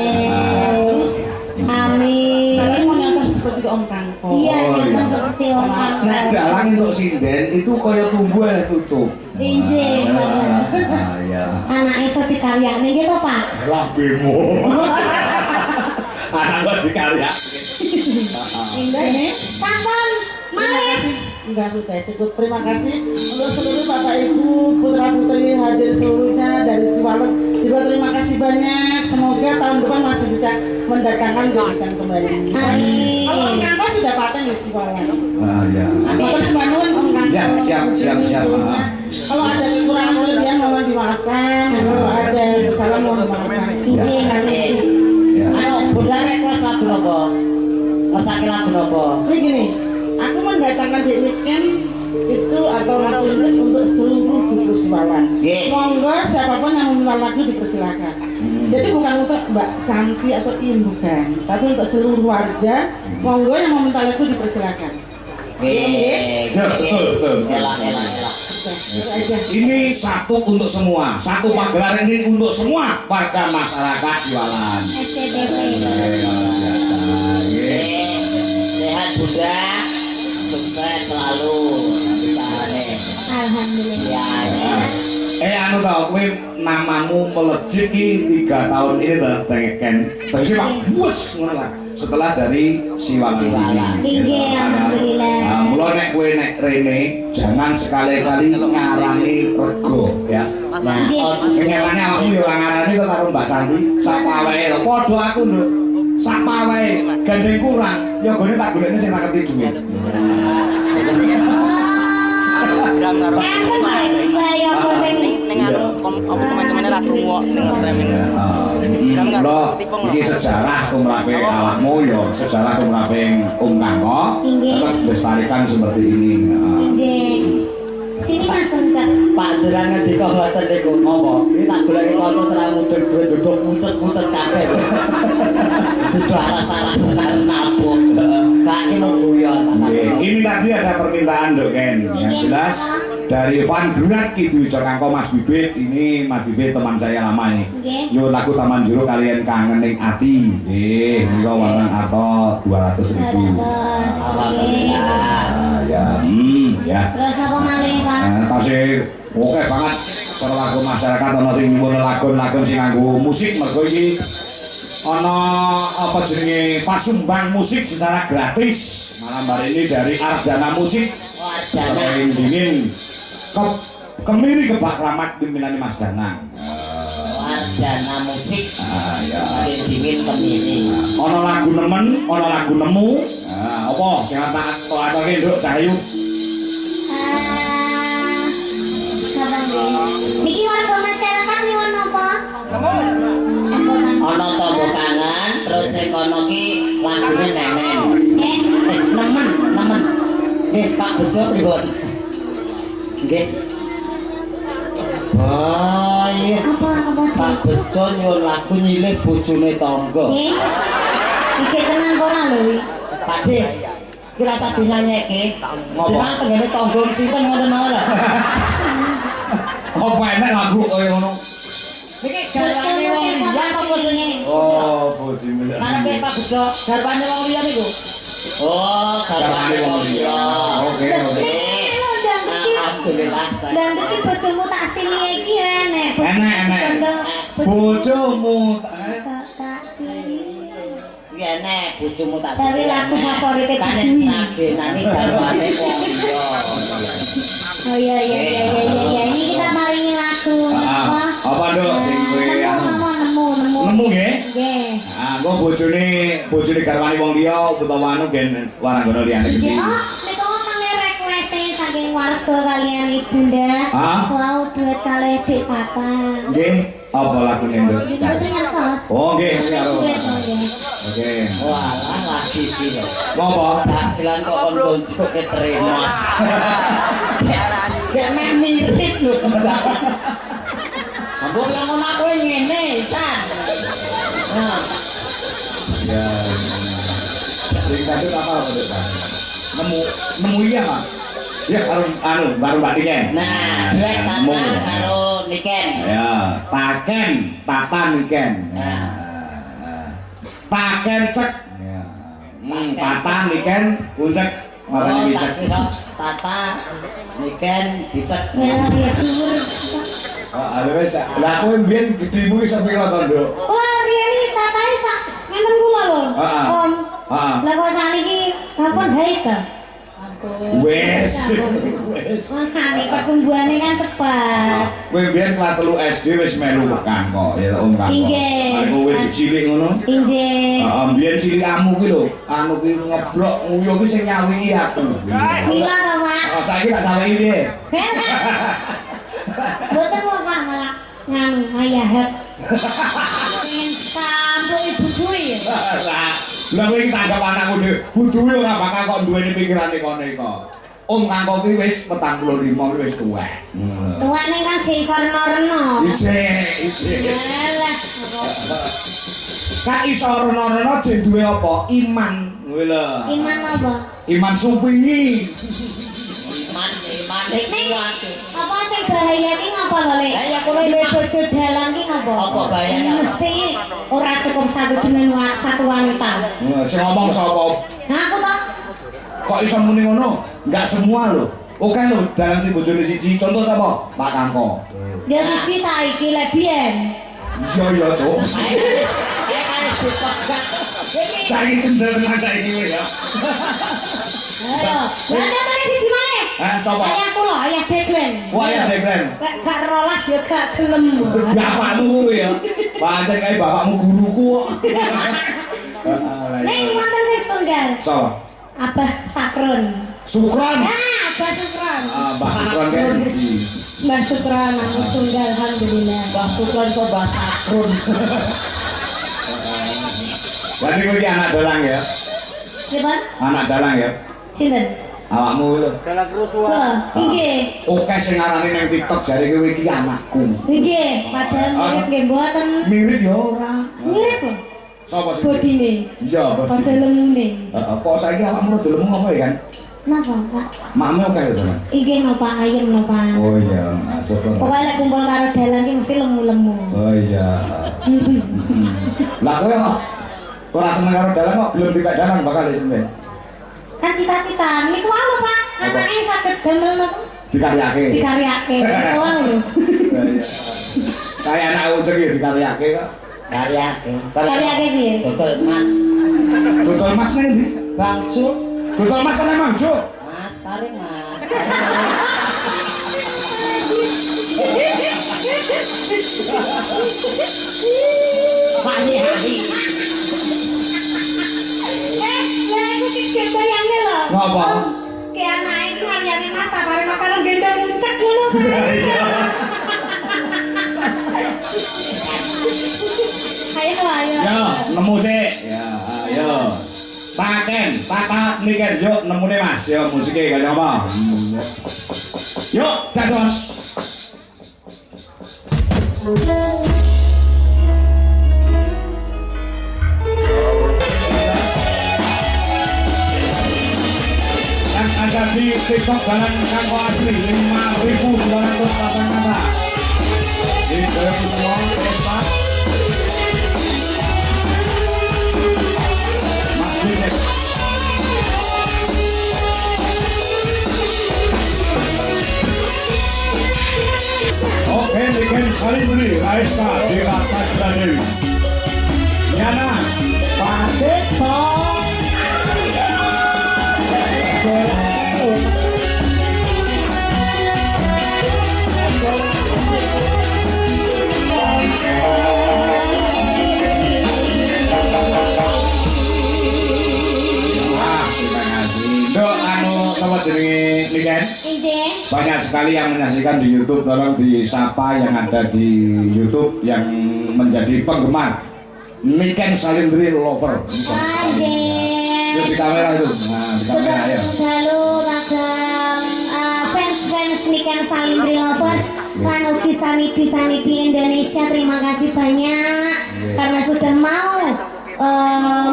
Amin. Tapi mau nyontoh seperti Om Kangko. Iya, yang seperti Om Kangko. Nek dalang untuk sinden itu kaya tumbuh ya tutup. Injih. Ya. Anak iso dikaryakne gitu, Pak. Labimu. Anak kok dikarya. Ini. Sampun, mari. Enggak sudah cukup. Terima kasih untuk seluruh Bapak Ibu, putra putri hadir seluruhnya dari Siwalan. Juga terima kasih banyak. Semoga tahun depan masih bisa mendatangkan kegiatan kembali. Amin. Kalau Om Kangko sudah paten di Siwalan. Ya. Matur sembanun Om Kangko. Ya, siap. Kalau ada kekurangan kelebihan mohon dimaafkan. Kalau ada kesalahan mohon dimaafkan. Injih, kasih. Ya. Ayo, Bunda request lagu nopo? Masake lagu nopo? Ini gini, aku mendatangkan Dek Niken itu atau maksudnya untuk seluruh buku Siwalan. Ye. Monggo siapapun yang meminta lagu dipersilakan. Jadi bukan untuk Mbak Santi atau Im bukan, tapi untuk seluruh warga. Monggo yang meminta lagu dipersilakan. Betul. Elah. Itu aja. Ini satu untuk semua, satu pagelaran ini untuk semua warga masyarakat Siwalan. SCTV. Sehat Bunda, sukses selalu usahane. Alhamdulillah. Ya. Anu tau, kowe namamu melejit iki 3 tahun ini ta, Ken. Terus Pak, wes ngono lah. setelah dari Siwalan sini. Nggih, alhamdulillah. Nah, mula nek kowe nek rene jangan sekali-kali ngarani rego ya. Nah, Kenyataannya aku yo ngarani to karo Mbak Santi, sapa wae lho padha aku nduk. Sapa wae gandeng kurang, ya gone tak golekne sing tak ngerti duit. Ini sejarah tumrape awakmu ya, sejarah tumrape Kangko tetap dilestarikan seperti ini. Sini Mas Suncat. Pak Jerang ngendika ngoten niku. Apa? Iki tak goleki kanca serang mudhun duduk pucet-pucet kabeh. Dudu aras-arasan nabung. Kak iki mau guyon. Ini tadi ada permintaan Dok Ken. Yang jelas dari Van Durat Kidu Kangko Mas Bibit. Ini Mas Bibit teman saya lama ini. Yo lagu Taman Juru kalian kangening ati. Niku wonten arto 200.000. Alhamdulillah. Ya. Terus apa malih, Pak? Tasih oke banget para lagu masyarakat ana sing nyuwun lagu-lagu sing nganggo musik mergo iki ana apa jenenge pasumbang musik secara gratis malam hari ini dari Ardana Musik. Ardana dingin Kemiri Kebak Ramat pimpinane Mas Danang. Ardana Musik. Ya. Dingin Kemiri. Ana lagu nemen, ana lagu nemu. Apa sing tak atake Nduk Cahayu? Niki warga masyarakat nyuwun apa? Ana tombo kangen, terus sing kono ki lagune nenen. Nemen. Pak Bejo pripun? Nggih. Oh iya. Apa? Pak Bejo nyuwun lagu nyilih bojone tangga. Nggih. Iki tenan ora lho iki. Pakde, ki rasa dinyanyekke. Jeneng tengene tangga sinten ngoten mawon lho. Apa enak lagu kaya ngono? Niki garwane wong liya apa bojone? Oh, bojone. Karepe Pak Bejo, garwane wong liya niku. Oh, garwane wong liya. Oke. Alhamdulillah. Dan iki bojomu tak silih iki enek. Enek. Bojomu tak silih. Iki enek bojomu tak silih. Tapi lagu favorite Dwi. Nani garwane wong liya. Oh iya. Ini kita maringi lagu. Apa Nduk sing kowe nemu nggih? Nggih. Engko bojone garwane wong liya utawa anu gen waranggana liyane iki. Oh, niku mangke request saking warga kalian Ibunda. Wow, duet kalih Dik Papa. Nggih, apa lagune Nduk? Oh, nggih, karo. Oke. Walah lagi iki lho. Apa? Tak bilang kok kon bonjo keterima. Kayak mirip lho. Mbok yang ngono kowe ngene, San. Nah. Ya. Sing satu apa Nduk? Nemu iya, Pak. Ya karo baru Mbak Niken. Nah, duet Tata karo Niken. Ya, Tata Niken. Nah. Paken cek. Tata Niken uncek marani cek. Tata Niken dicek. Ya, dhuwur. Ada wis. Lah kowe mbiyen gedhimu iso pira to, Nduk? Wah, riyen iki tatahe sak ngenten kula lho. Om. Lah kok sakniki ampun haid ta? Wes. Makane pertumbuhane kan cepat. Kowe mbiyen kelas 3 SD wis melu tekan kok, ya Om Kang. Nggih. Aku wis cilik ngono. Nggih. Heeh, mbiyen cilikamu ki lho, anu ki ngebrok nguyuh ki sing nyawiki aku. Mila to, Pak? Oh, saiki tak saweki piye? Mboten kok Pak malah nganu ayahat. Pengen sambung ibu ya. Lah kowe iki tanggap anakku dhewe, buduhe ora bakal kok duweni pikirane kono iko. Om Kangko ki wis 45 wis tuwek. Tuwek ning kan sik iso reno-reno. Ije. Alah. Kak iso reno-reno jek duwe apa? Iman. Kuwi lho. Iman apa? Iman supingi. Iman kuat. Apa sing bahaya ki ngapa to, Lek? Lah ya kowe duwe bojo dalan ki ngapa? Apa bahayanya? Mesti ora cukup satu dengan satu wanita. Sing ngomong sapa? Aku to. Kok iso muni ngono? Enggak semua lho. Oke lho, dalan sing bojone siji. Contoh sapa? Pak Kangko. Dia siji saiki lek biyen. Iya, Cuk. Ayo kan dipegat. Saiki cendel tenan saiki ya. Ayo, lanjutane siji maneh. Sapa? Ayah kula, ayah Deglen. Wah, ya Deglen. Lek gak rolas ya gak gelem. Bapakmu kuwi ya. Pancen kae bapakmu guruku kok. Ning wonten sing setunggal. Sapa? Abah Sakron. Sukron. Abah Sakron. Mbah Sukron kan iki. Mbah Sakron anu tunggal alhamdulillah. Mbah Sukron kok Mbah Sakrun. Berarti kowe iki anak dalang ya? Siapa? Anak dalang ya? Sinten? Awakmu lho. Dalam kerusuhan. Kok? Nggih. Oke sing ngarani nang TikTok jare kowe iki anakku. Nggih, padahal mirip nggih mboten. Mirip ya ora. Mirip lho. Sapa sih? Bodine. Iya, Padha bodine. lemune. Heeh, kok saiki awakmu rada lemu apa ya kan? Napa, Pak? Makmu oke ya, teman. Nggih napa ayem napa. Oh iya, syukur. Pokoknya lek kumpul karo dalang ki mesti lemu-lemu. Oh iya. Lah kowe kok ora seneng karo dalang kok belum dipek dalang bakal sampeyan. Kan cita-cita niku anu Pak, anake saged damel napa? Dikaryake. Dikaryake. Niku lho. Kayak anak ucek ya dikaryake kok. Karyake piye? Dodol emas. Dodol emas nang ndi? Bang Cuk. Dodol emas kan emang, Juk. Mas, tarik Mas. Hari-hari. Ya iku sing bayangne lho. Ngapa? Ki anake iki ngaryane Mas sapare karo gendong muncek ngono. Ayo. Yo, nemu sik. Ya, ayo. Paken, tata mikir yuk nemune Mas. Yo musike kaya apa? Yuk, dados. Yang ada di TikTok dalam kanggo asli 5.200 pasang mata. Di 2009 Vespa. Mas Bisek. Oke, bikin saling beri Raista di Rapat Dewi. Yana, Pasik Pong. Dok, apa jenenge Niken? Banyak sekali yang menyaksikan di YouTube, tolong disapa yang ada di YouTube yang menjadi penggemar Niken Salindri Lover. Yuk di kamera itu, nah di kamera ya. Halo ragam fans-fans Niken Salindri Lovers lan ugi sanidi Indonesia, terima kasih banyak karena sudah mau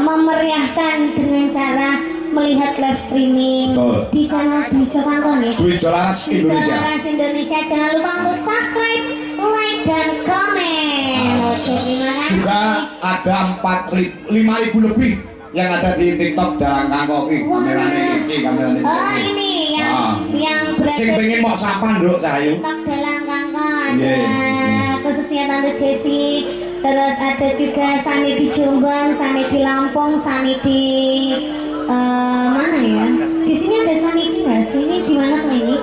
memeriahkan dengan cara melihat live streaming. Betul. Di channel Dwi Jokangkong ya. Dwi Jolaras Indonesia. Dwi Jolaras Indonesia. Jangan lupa untuk subscribe, like dan komen. Oke, terima kasih. Juga ada 5.000 lebih yang ada di TikTok dalam kangkong ini. Kameranya. Oh ini yang berada. Sing pengen mau sapa nduk Cahayu. TikTok dalam kangkong ada khususnya Tante Jessi. Terus ada juga Sani di Jombang, Sani di Lampung, Sani di mana ya? Di sini ada Sanidi nggak sih? Ini di mana tuh ini?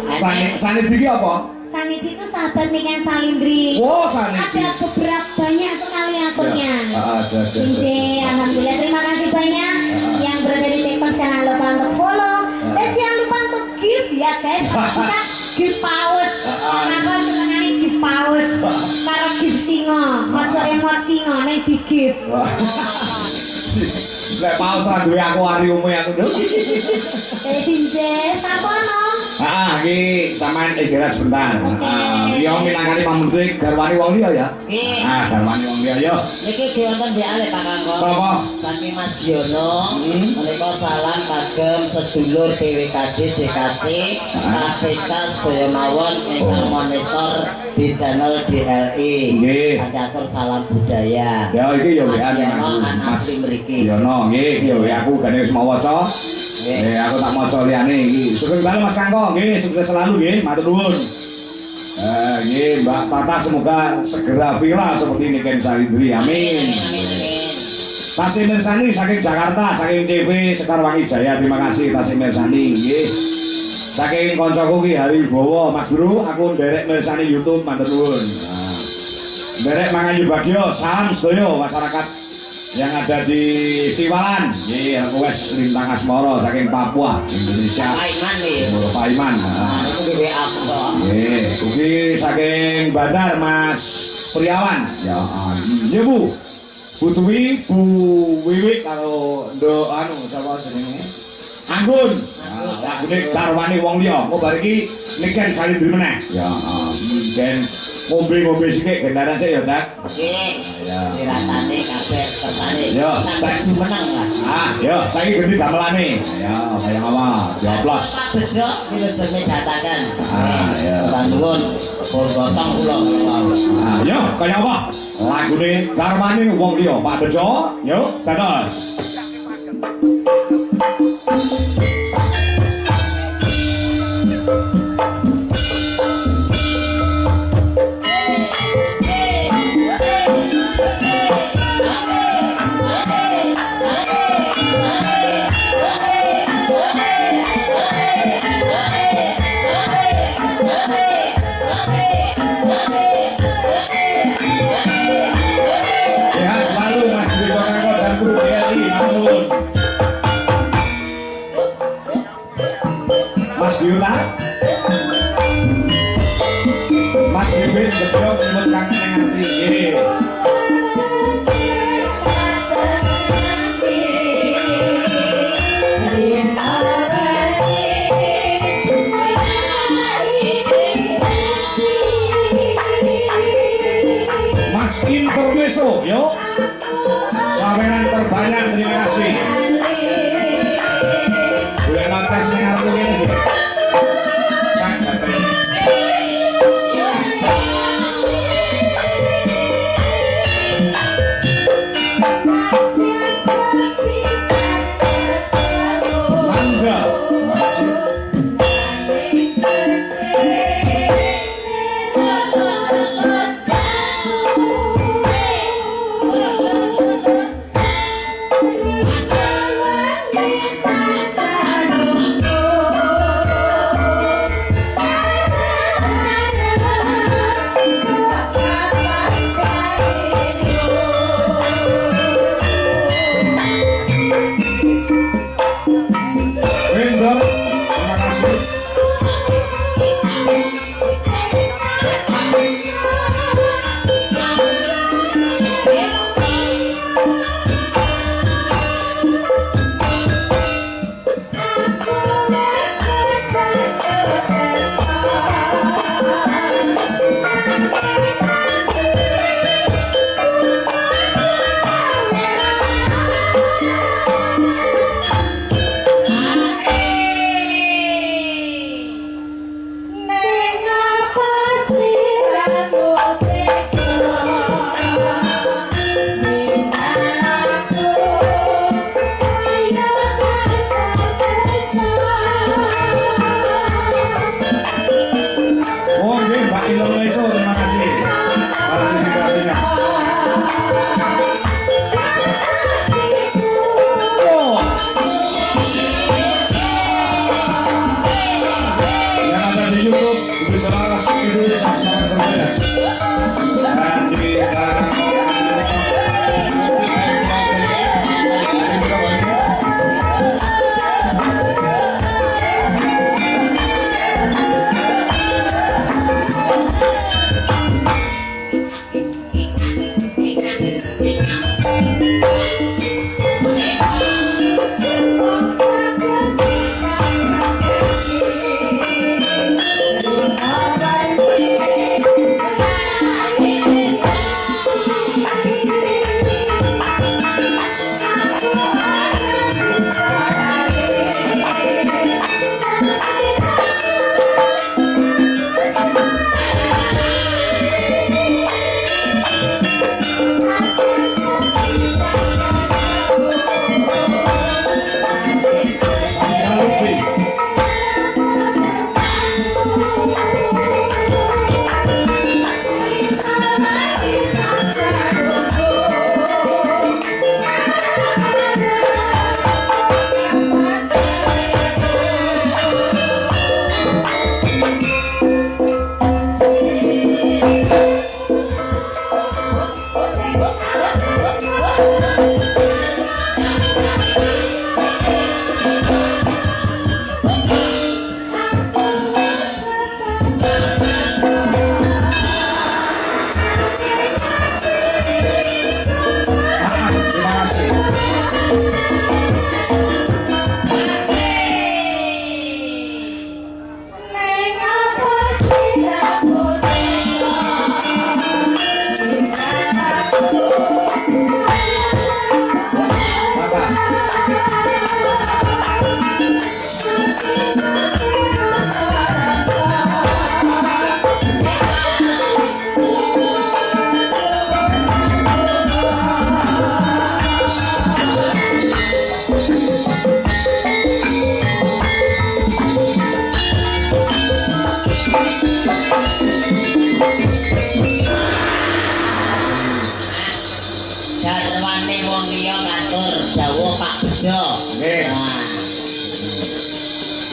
Sanidi apa? Sanidi itu sahabat Niken Salindri. Oh, Sanidi. Ada beberapa banyak sekali akunnya. Ada. Alhamdulillah, terima kasih banyak yang berada di TikTok. Jangan lupa untuk follow dan jangan lupa untuk give ya guys. Kita give paus. Kenapa senengane give paus? Karo give singo, masuk emot singo, nih di give. Lek paus ra duwe akuariume aku nduk. Dinje, sapa no? Iki sampean istirahat sebentar. Oke. Yo minangkani pamundhe garwani wong liya ya. Nggih. Garwani wong liya yo. Niki diwonten biale Pak Kangkong. Sapa? Saking Mas Giono. Menika salam kagem sedulur BWKD DKC KPK sedaya mawon ingkang monitor di channel DLI. Nggih. Atur salam budaya. Ya iki yo Mas WA Yono kan asli mriki. Yono nggih iki yo aku gane wis mau waca. Aku tak maca liyane iki. Sugeng dalu Mas Kangkong nggih, sukses selalu nggih, matur nuwun. Nggih, Mbak Tata semoga segera viral seperti Niken Salindri. Amin. Tasih Mirsani saking Jakarta, saking CV Sekarwangi Jaya. Terima kasih Tasih Mirsani. Nggih. Saking koncoku ki Hari Bowo, Mas Bro, aku nderek Mirsani YouTube matur nuwun. Nah. Nderek mangayu bagyo, salam sedaya masyarakat yang ada di Siwalan. Nggih, aku wis lintang asmara saking Papua, Indonesia. Paiman nih. Paiman. Aku di WA kok. Nggih, ugi saking Bandar Mas Priawan. Ya, iya Bu. Bu Dwi, Bu Wiwik karo Nduk anu sapa jenenge? Anggun. Lagune garwane wong liya. Kok bar iki niken salindri meneh. Ya, ben ngombe-ngombe sithik gendaran sik ya, Cak. Nggih. Ya. Dirasane kabeh tertane. Yo, saiki menang lah. Yo, saiki ganti gamelane. Ya, kaya apa? Dioplos. Pak Bejo wilujeng datakan. Ya. Bantuan bol gotong kula. Yo, kaya apa? Lagune garwane wong liya, Pak Bejo. Yo, dados. Mas Yuta, Mas Bibit, Gedok, Imut Kang Nenganti. Mas Intermeso, yuk. Sampeyan terbanyak, terima kasih. Boleh nonton nengarti ini sih.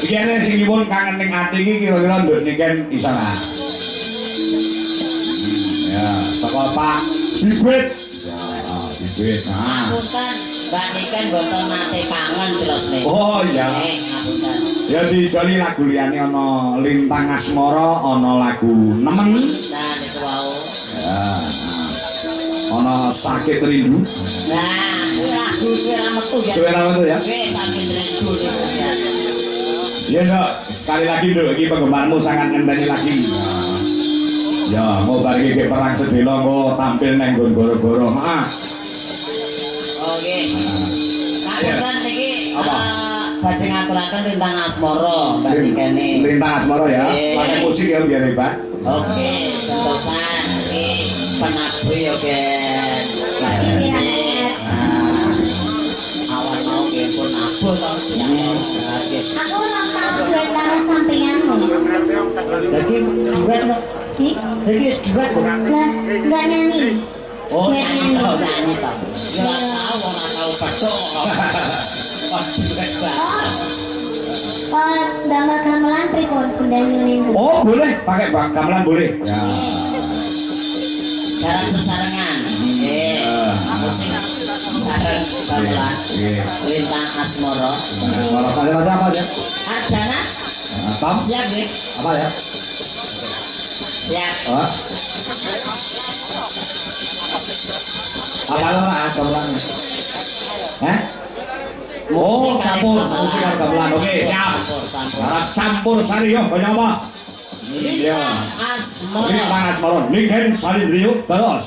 Iki sing nyuwun kangen ning ati iki kira-kira nduk niken isana. Ya, saka Pak Bibit. Ya, Bibit. Nah. Ngapunten, Mbak Niken mboten nate kangen terus nih. Oh iya. Ngapunten. Ya dijoli lagu liyane ana Lintang Asmara, ana lagu Nemen. Nah, niku wau. Ya. Ana Sakit Rindu. Nah, lagu suara metu ya. Suara metu ya. Oke, Sakit Rindu niku ya. Ya Nduk, sekali lagi Nduk, iki penggemarmu sangat ngenteni lagi. Ya, mau bari iki perang sedelo engko tampil nang nggon goro-goro. Heeh. Oke. Ngapunten niki Apa? Badhe ngaturaken Lintang Asmara Mbak Nikene. Lintang Asmara ya. Pakai musik ya biar hebat. Oke, sentosan iki penabu ya, Gen. Awan mau nggih pun abuh to. Aku ora tau duet karo sampeyanmu. Dadi duet no. Ih, Dadi wis duet kok. lah enggak nyanyi. Oh, Nggak nyanyi to, nyanyi to. Ya ora tau petuk kok. Pas duet Oh, oh, damel gamelan pripun Bunda Nyuling? Oh, boleh, pakai gamelan boleh. Ya. Jarak sesarengan. Nggih. Musik sareng gamelan. Lintang Asmara. Kalau kalian ada apa aja? Arjana Apa? siap nggih. Apa ya? Siap. Oh. Apa lah gamelan? Hah? Oh, campur musik karo gamelan. Oke, siap. Harap campur sari yo, banyak apa? Iya. Asmara. Lintang Asmara, Niken Salin Rio terus.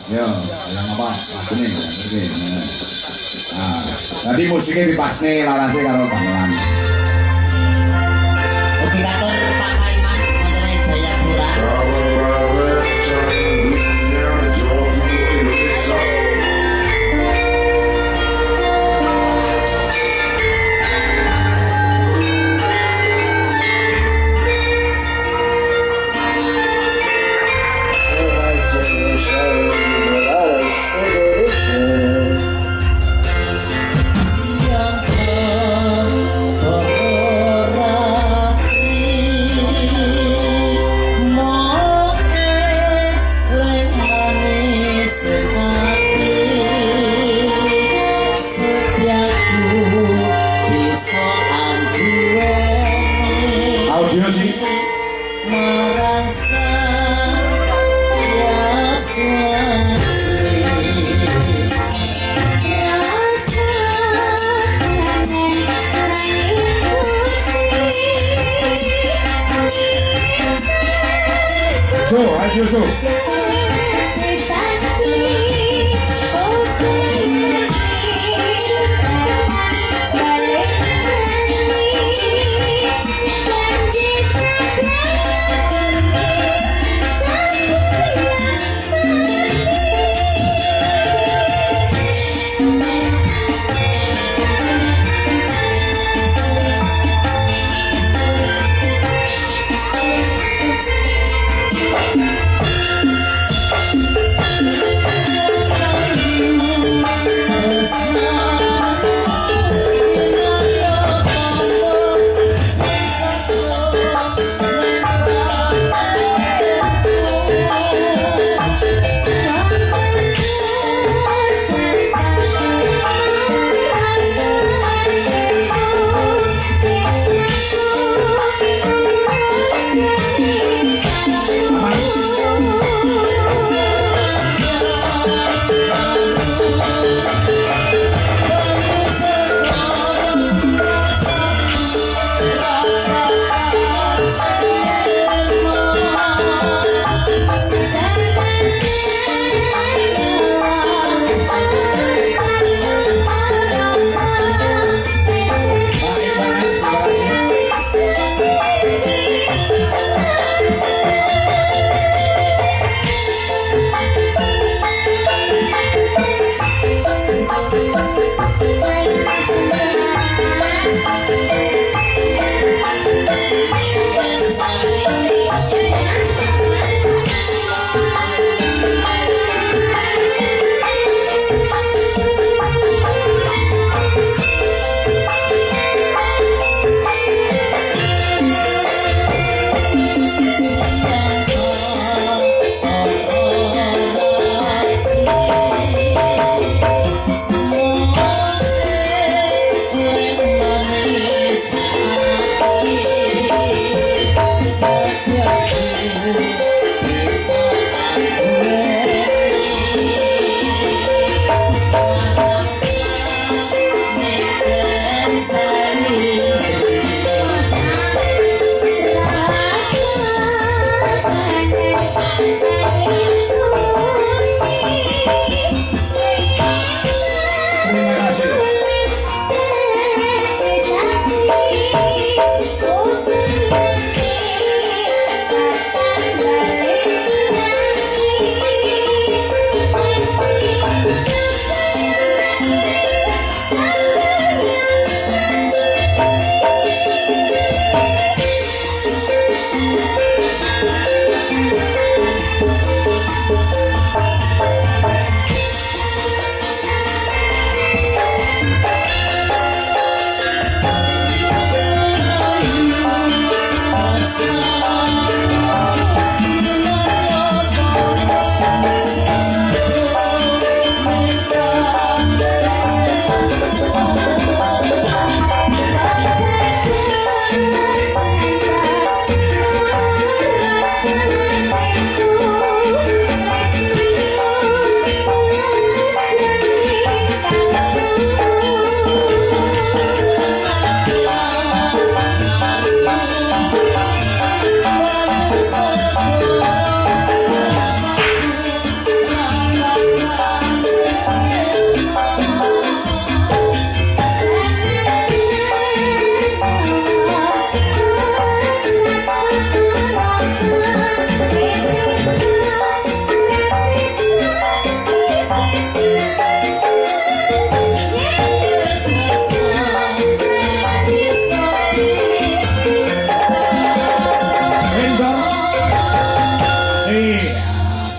Yo, yang apa? Ini, oke. Nah, tadi musiknya dipasne larasnya karo gamelan. Ugi katur Pak Kaiman wonten ing Jayapura. Audio sih. Merasa So, audio so.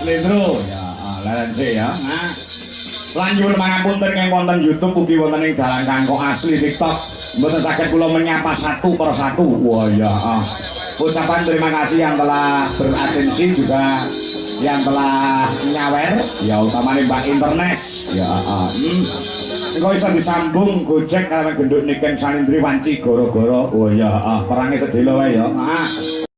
Slendro. Ya, laran sih ya. Nah. Lanjut mangapunten ing wonten YouTube ugi wonten ing dalan kanggo asli TikTok. Mboten saged kula menyapa satu per satu. Wah ya. Ucapan terima kasih yang telah beratensi juga yang telah nyawer ya utamanya Mbak Internes ya engko iso disambung Gojek karena genduk niken Salindri Wanci goro-goro oh ya perangnya sedelo wae ya